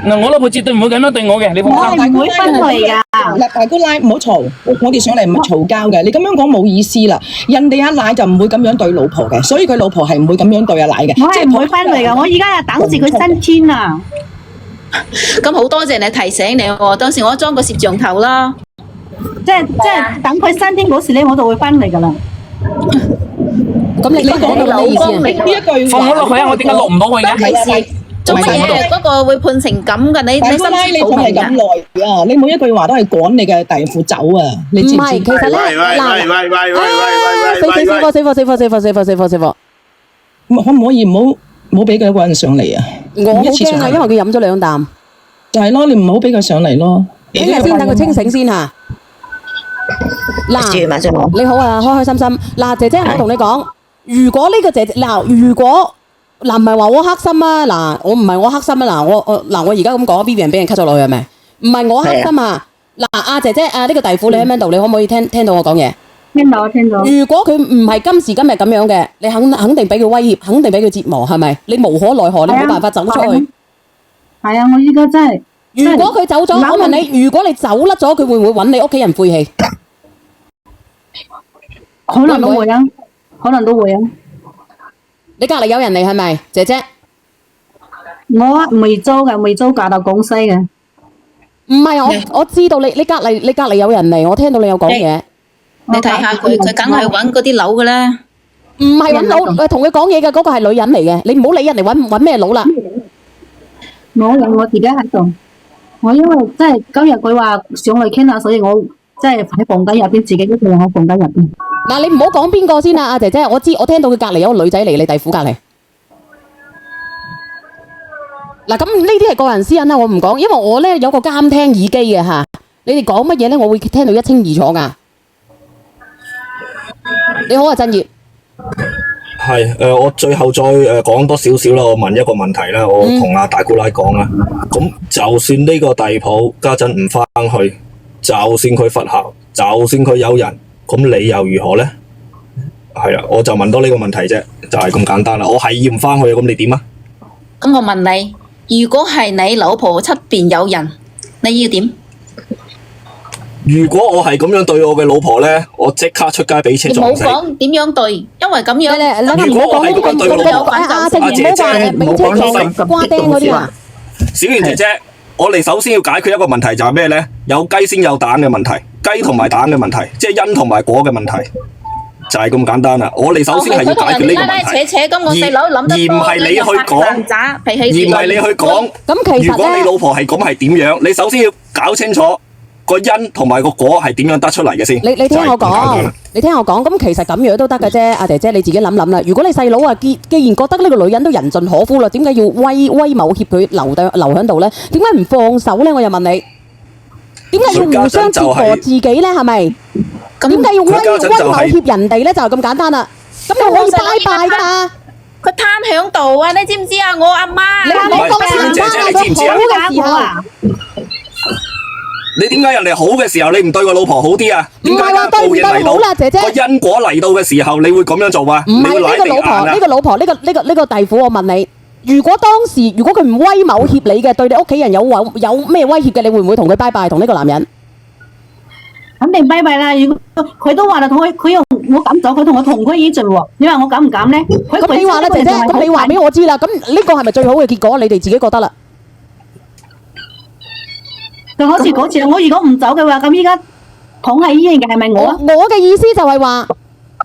嗱，我老婆絕對唔會咁樣對我嘅，你放心。我係唔會分離㗎。大姑奶唔好嘈，我哋上嚟唔係嘈交嘅。你咁樣講冇意思啦。人哋阿奶就唔會咁樣對老婆嘅，所以佢老婆係唔會咁樣對阿奶嘅。我係唔會分離㗎，我而家又等住佢升天啊！咁好多謝你提醒你喎，到時我裝個攝像頭啦。即係等佢升天嗰時咧，我就會分離㗎啦。咁你講到咩意思啊？呢一句放我落去啊！我點解落唔到去嘅？做乜嘢？嗰個會判成咁㗎？你心知肚明㗎。咁耐啊！你每一句話都係趕你嘅弟婦走啊！你知唔知？唔係，其實咧，死火！可唔可以唔好俾佢一個人上嚟啊？我好驚啊，因為佢飲咗2啖。就係咯，你唔好俾佢上嚟咯。聽日先等佢清醒先嚇。嗱，你好啊，開開心心。嗱，姐姐，我同你講，如果呢個姐姐如果唔係話我黑心啊，我唔係我黑心啊，我而家咁講 ，Vivian 俾人 cut 咗落去係咪？唔係我黑心啊。嗱，姐姐呢個弟婦你喺邊度？你可唔可以聽到我講嘢？聽到。如果佢唔係今時今日咁樣嘅，你肯定俾佢威脅，肯定俾佢折磨，係咪？你無可奈何，你冇辦法走出去。係啊，我依家真係。如果佢走咗，我問你，如果你走甩咗，佢會唔會揾你屋企人晦氣？可能都會啊。你隔離有人嚟係咪，姐姐？我未租嘅，未租嫁到廣西嘅。唔係我知道你隔離有人嚟，我聽到你有講嘢。你睇下佢梗係揾嗰啲佬嘅啦。唔係揾佬，同佢講嘢嘅嗰個係女人嚟嘅，你唔好理人哋揾咩佬啦。冇人，我自己喺度。我因為即係今日佢話上嚟傾下，所以我即係喺房間入邊自己一個人喺房間入邊。嗱，你唔好講邊個先啦，阿姐姐，我聽到佢隔離有個女仔嚟，你弟婦隔離。嗱，咁呢啲係個人私隱啦，我唔講，因為我咧有個監聽耳機嘅嚇，你哋講乜嘢咧，我會聽到一清二楚噶。你好啊，振業。係我最後再講多少少啦，我問一個問題啦，我同阿大姑奶講啦。咁就算呢個地鋪家陣唔翻去，就算佢佛校，就算佢有人，咁你又如何咧？係啦，我就問到呢個問題啫，就係咁簡單啦。我係要唔翻去，咁你點啊？咁我問你，如果係你老婆出邊有人，你要點？如果我係咁樣對我嘅老婆咧，我即刻出街俾車撞死。你冇講點樣對，因為咁樣。如果我係咁樣對老婆，阿姐姐唔好講瓜釘嗰啲啊。小賢姐姐，我哋首先要解決一個問題就係咩咧？有雞先有蛋嘅問題，雞同埋蛋嘅問題，即係因同埋果嘅問題，就係咁簡單啦。我哋首先係要解決呢個問題，而唔係你去講，咁其實如果你老婆係咁係點樣？你首先要搞清楚。個因同埋個果係點樣得出嚟嘅先？你聽我講，咁其實咁樣都得嘅啫，阿姐姐你自己諗諗啦。如果你細佬啊，既然覺得呢個女人都人盡可夫啦，點解要威謀脅佢留喺度咧？點解唔放手咧？我又問你，點解要互相折磨自己咧？係咪？點解要威謀脅人哋咧？就係咁簡單啦。咁你可以拜拜噶嘛？佢攤響度啊！你知唔知啊？我阿媽，你講攤翻係個好嘅時候。你點解人哋好嘅時候你唔對個老婆好啲啊？點解報應嚟到個因果嚟到嘅時候你會咁樣做啊？唔係呢個老婆，呢個弟婦，我問你，如果佢唔威謀脅你嘅，對你屋企人有咩威脅嘅，你會唔會同佢拜拜？同呢個男人？肯定拜拜啦！如果佢都話啦，佢又我敢走，佢同我同歸於盡喎。你話我敢唔敢咧？咁你話啦，姐姐，咁你話俾我知啦。咁呢個係咪最好嘅結果？你哋自己覺得啦。就好似嗰次，我如果唔走嘅話，咁依家躺喺醫院嘅係咪我啊？我嘅意思就係話，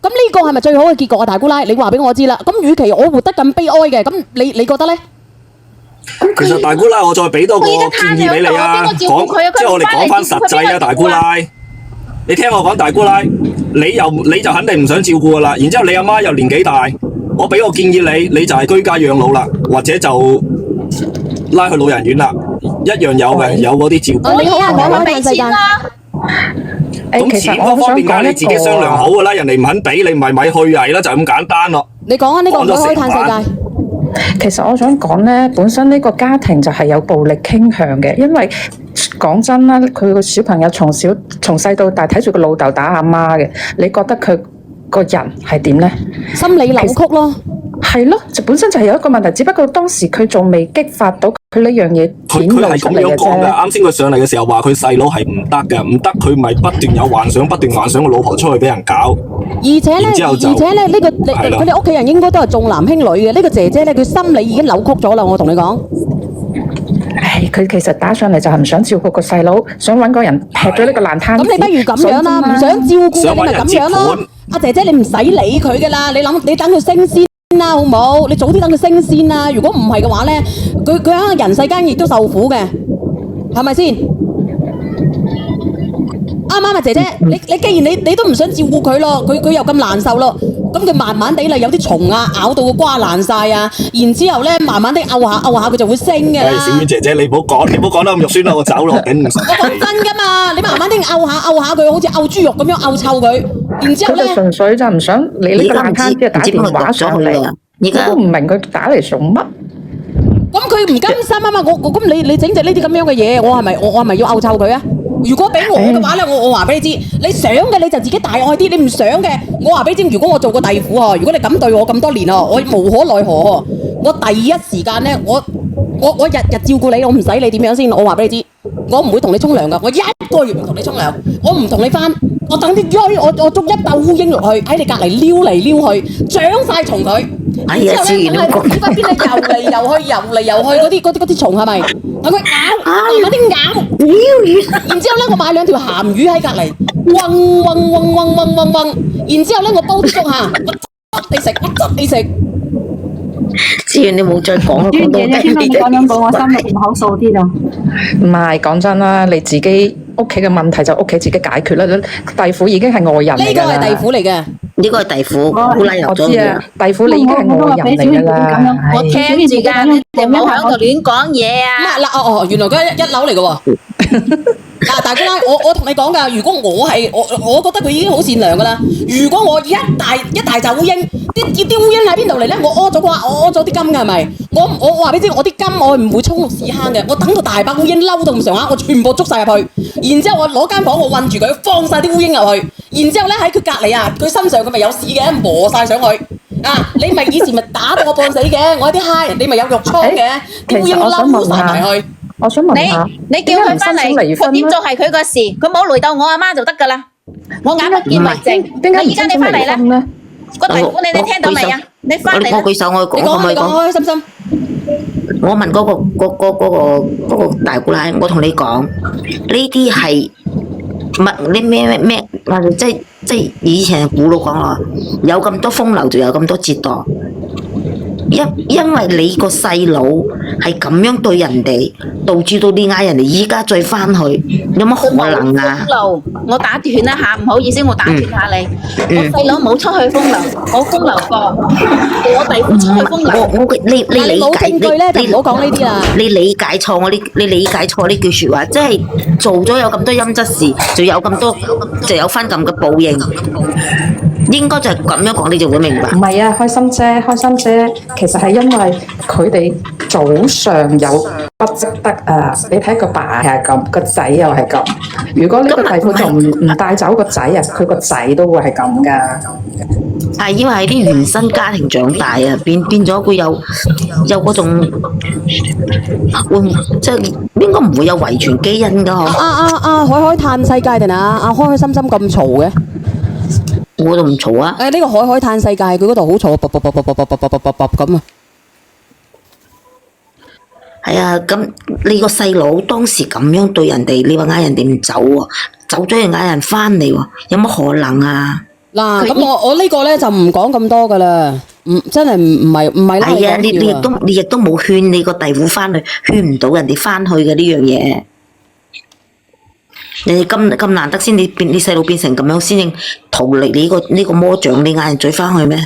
咁呢個係咪最好嘅結果啊？大姑奶，你話俾我知啦。咁與其我活得咁悲哀嘅，咁你覺得咧？其實大姑奶，我再俾多個建議俾你啊，即係我哋講翻實際啊，大姑奶，你聽我講，大姑奶，你就肯定唔想照顧噶啦。然之後你阿媽又年紀大，我俾個建議你就係居家養老啦，或者就拉去老人院啦。一樣有嘅，有嗰啲照顧。你好啊，我俾錢啦。咁錢嗰方面梗係你自己商量好噶啦，人哋唔肯俾你，咪去藝啦，就咁簡單咯。你講啊，呢個唔可以嘆世界。其實我想講咧，本身呢個家庭就係有暴力傾向嘅，因為講真啦，佢個小朋友從細到大睇住個老豆打阿媽嘅，你覺得佢個人係點咧？心理扭曲咯。係咯，就本身就係有一個問題，只不過當時佢仲未激發到佢呢樣嘢顯露出嚟嘅啫。啱先佢上嚟嘅時候話佢細佬係唔得嘅，唔得佢咪不斷有幻想，不斷幻想個老婆出去俾人搞。而且咧，呢個佢哋屋企人應該都係重男輕女嘅。呢個姐姐咧，佢心理已經扭曲咗啦。我同你講。佢其實打上嚟就係唔想照顧個細佬，想揾個人劈咗呢個爛攤子。咁你不如咁樣啦，唔想照顧你咪咁樣咯。阿姐姐你唔使理佢噶啦，你等佢升先啦，好唔好？你早啲等佢升先啦。如果唔係嘅話咧，佢喺人世間亦都受苦嘅，係咪先？啱唔啱啊，姐姐？你既然你都唔想照顧佢咯，佢又咁難受咯，咁佢慢慢地啦，有啲蟲啊咬到個瓜爛晒啊，然之後咧慢慢地漚下佢就會升嘅啦。小婉姐姐，你唔好講得咁肉酸啦，我走咯，頂唔順。我講真噶嘛，你慢慢地漚下佢，好似漚豬肉咁樣漚臭佢，然之後咧，佢就純粹就唔想你呢個爛攤子打電話上嚟，我都唔明佢打嚟做乜。咁佢唔甘心啊嘛，咁你整隻呢啲咁樣嘅嘢，我係咪要漚臭佢啊？如果俾我嘅話咧，我話俾你知，你想嘅你就自己大愛啲，你唔想嘅，我話俾你知，如果我做個弟婦啊，如果你咁對我咁多年啊，我無可奈何啊，我第一時間咧，我日日照顧你，我唔使你點樣先，我話俾你知。我唔會同你沖涼噶，我一個月唔同你沖涼，我唔同你翻，我等啲鳶，我捉一竇烏蠅落去喺你隔離撩嚟撩去，長晒蟲佢。哎呀，自然都講。點解見你游嚟游去嗰啲蟲係咪？等佢咬啲咬，然之後咧我買2條鹹魚喺隔離，嗡，然之後咧我煲啲粥嚇，我執你食。自然你冇再講。娟姐，你聽到你咁樣講，我心入邊口數啲咯。唔係講真啦，你自己屋企嘅問題就屋企自己解決啦。弟婦已經係外人嚟㗎啦。呢個係弟婦嚟嘅。呢個係弟婦，姑奶入咗去。弟婦你已經係外人嚟㗎啦。我聽住㗎，你唔好喺度亂講嘢啊！嗱，原來佢一樓嚟嘅喎。大姑奶，我同你講㗎，如果我覺得佢已經好善良㗎啦。如果我一大紮烏蠅，啲烏蠅喺邊度嚟咧？我屙咗啲金㗎係咪？我話俾你知，我啲金我唔會沖落屎坑嘅，我等到大把烏蠅嬲到咁上下，我全部捉晒入去，然之後我攞間房我韞住佢，放晒啲烏蠅入去，然之後咧喺佢隔離啊，佢身上佢咪有屎嘅，磨晒上去。啊！你咪以前咪打到我半死嘅，我有啲蝦人哋咪有肉瘡嘅，啲烏蠅嬲晒埋去。我想問下，你叫佢翻嚟，佢點做係佢個事，佢冇累到我阿媽就得㗎啦。我眼不見為淨。你而家你翻嚟啦，個弟婦你哋聽到未啊？你翻嚟。我舉手，我講。你講，心心。我問嗰個大姑奶，我同你講，呢啲係乜？你咩？我哋即係以前古老講話，有咁多風流就有咁多折墮。因為你個細佬係咁樣對人哋，導致到你嗌人哋依家再翻去，有乜可能啊？風流，我打斷一下，唔好意思，我打斷下你。我細佬冇出去風流，我風流過，我弟婦出去風流。你理解你唔好講呢啲啦。你理解錯你理解錯呢句説話，即係做咗有咁多陰質事，就有翻咁嘅報應。應該就係咁樣講，你就會明白。唔係啊，開心姐，其實係因為佢哋早上有不積德啊！你睇個爸係咁，個仔又係咁。如果呢個弟婦仲唔帶走個仔啊，佢個仔都會係咁噶。係因為喺啲原生家庭長大啊，變咗佢有嗰種會即係應該唔會有遺傳基因噶。海嘆世界定啊？開心心咁嘈嘅。我就唔嘈啊！呢個海嘆世界，佢嗰度好嘈，咁啊！係啊，咁你個細佬當時咁樣對人哋，你話嗌人哋唔走喎，走咗又嗌人翻嚟喎，有乜可能啊？嗱，咁我呢個咧就唔講咁多噶啦，真係唔係啦。係啊，你亦都冇勸你個弟婦翻去，勸唔到人哋翻去嘅呢樣嘢。你咁難得先，你細路變成咁樣先至逃離呢個魔掌，你嗌人嘴翻去咩？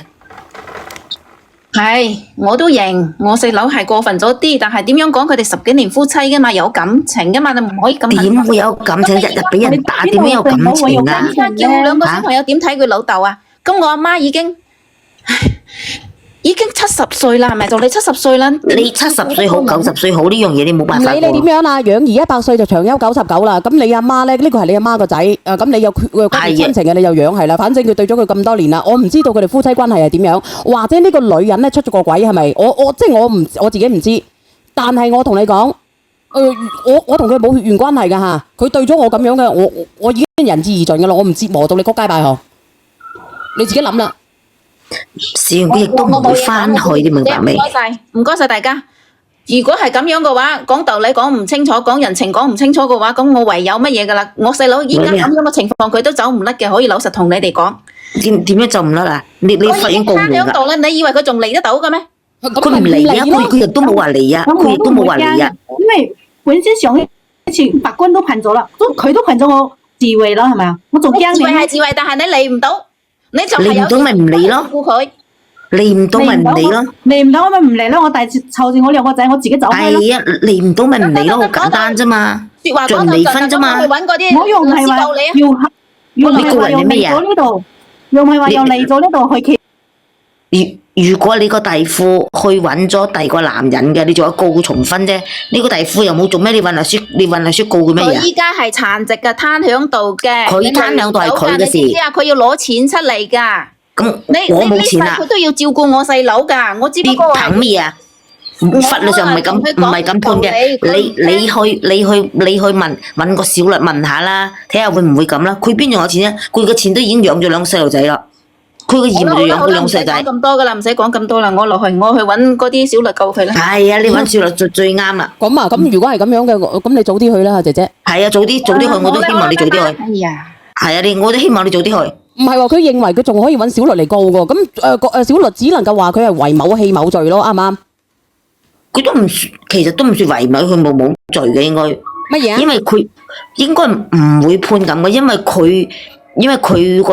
係，我都認，我細佬係過分咗啲，但係點樣講？佢哋10幾年夫妻噶嘛，有感情噶嘛，你唔可以咁。點會有感情？日日俾人打，點會有感情啊？叫兩個小朋友點睇佢老豆啊？咁我阿媽已經70歲啦，係咪？到你70歲啦。你70歲好，90歲好，呢樣嘢你冇辦法。你點樣啊？養兒100歲就長憂99啦。咁你阿媽咧，呢個係你阿媽個仔。咁你有親情嘅，你又養係啦。反正佢對咗佢咁多年啦，我唔知道佢哋夫妻關係係點樣，或者呢個女人咧出咗個鬼係咪？我自己唔知。但係我同你講，我同佢冇血緣關係㗎嚇。佢對咗我咁樣嘅，我已經仁至義盡㗎啦。我唔折磨到你仆街拜學。你自己諗啦。試完佢亦都唔會翻去，你明白未？唔該晒大家。如果係咁樣嘅話，講道理講唔清楚，講人情講唔清楚嘅話，咁我唯有乜嘢㗎啦？我細佬依家咁樣嘅情況，佢都走唔甩嘅，可以老實同你哋講。點樣走唔甩啊？你法院告唔㗎？度咧，你以為佢仲嚟得到嘅咩？佢唔嚟啊！佢亦都冇話嚟啊！佢亦都冇話嚟啊！因為本身上一次法官都判咗啦，佢都判咗我自衛啦，係咪啊？我仲驚你。係自衛，但係你嚟唔到。嚟唔到咪唔嚟咯，嚟唔到咪唔嚟咯，嚟唔到我咪唔嚟咯，我帶住湊住我2個仔，我自己走開咯。係啊，嚟唔到咪唔嚟咯，好簡單啫嘛，仲離婚啫嘛。我又唔係話要嚟咗呢度，又唔係話又嚟咗呢度去企。如果你個弟婦去揾咗第二個男人嘅，你仲有告佢重婚啫。呢個弟婦又冇做咩？你揾律師告佢咩嘢？佢依家係殘疾嘅，攤喺度嘅。佢攤喺度係佢嘅事。你知啊？佢要攞錢出嚟㗎。咁我冇錢啊！佢都要照顧我細佬㗎。我只不過憑咩啊？法律上唔係咁判嘅。你去問個小律問下啦，睇下會唔會咁啦。佢邊仲有錢啫？佢嘅錢都已經養咗兩個細路仔啦。佢個義務就養佢兩個細路仔。唔使講咁多噶啦，唔使講咁多啦，我去揾嗰啲小律救佢啦。係啊，你揾小律最啱啦。咁啊，咁如果係咁樣嘅，咁你早啲去啦，姐姐。係啊，早啲去，我都希望你早啲去。哎呀，係啊，我都希望你早啲去。唔係喎，佢認為佢仲可以揾小律嚟告㗎，咁小律只能夠話佢係為某棄某罪咯，啱唔啱？佢都唔算，其實都唔算為某，佢冇罪嘅應該。乜嘢啊？因為佢應該唔會判咁嘅，因為佢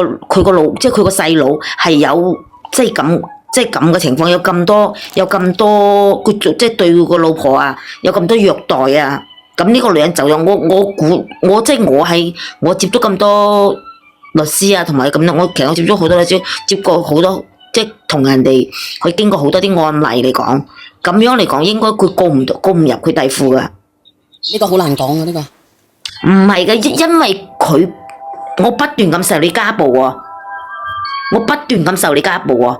個老，即係佢個細佬係有即係咁嘅情況，有咁多，佢即係對佢個老婆啊，有咁多虐待啊。咁呢個女人就有我即係我接觸咁多律師啊，同埋咁我其實我接觸好多律師，接過好多即係同人哋去經過好多啲案例嚟講，咁樣嚟講應該佢告唔入佢弟婦噶。呢個好難講啊，呢個唔係嘅，因為我不斷咁受你家暴啊，我不斷咁受你家暴啊。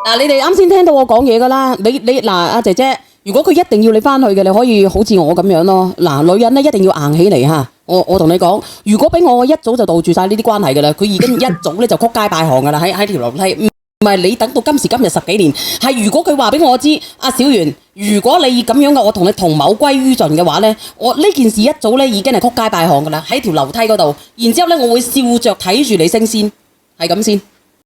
嗱，你哋啱先聽到我講嘢噶啦，你嗱阿姐姐，如果佢一定要你翻去嘅，你可以好似我咁樣咯。嗱，女人咧一定要硬起嚟吓。我同你講，如果俾我一早就杜住晒呢啲關係噶啦，佢已經一早咧就曲街敗行噶啦，喺條樓梯。唔係你等到今時今日10幾年，係如果佢話俾我知，阿小圓，如果你咁樣嘅，我同你同謀歸於盡嘅話咧，我呢件事一早咧已經係曲街敗行噶啦，喺條樓梯嗰度，然之後咧我會笑着睇住你升仙，係咁先。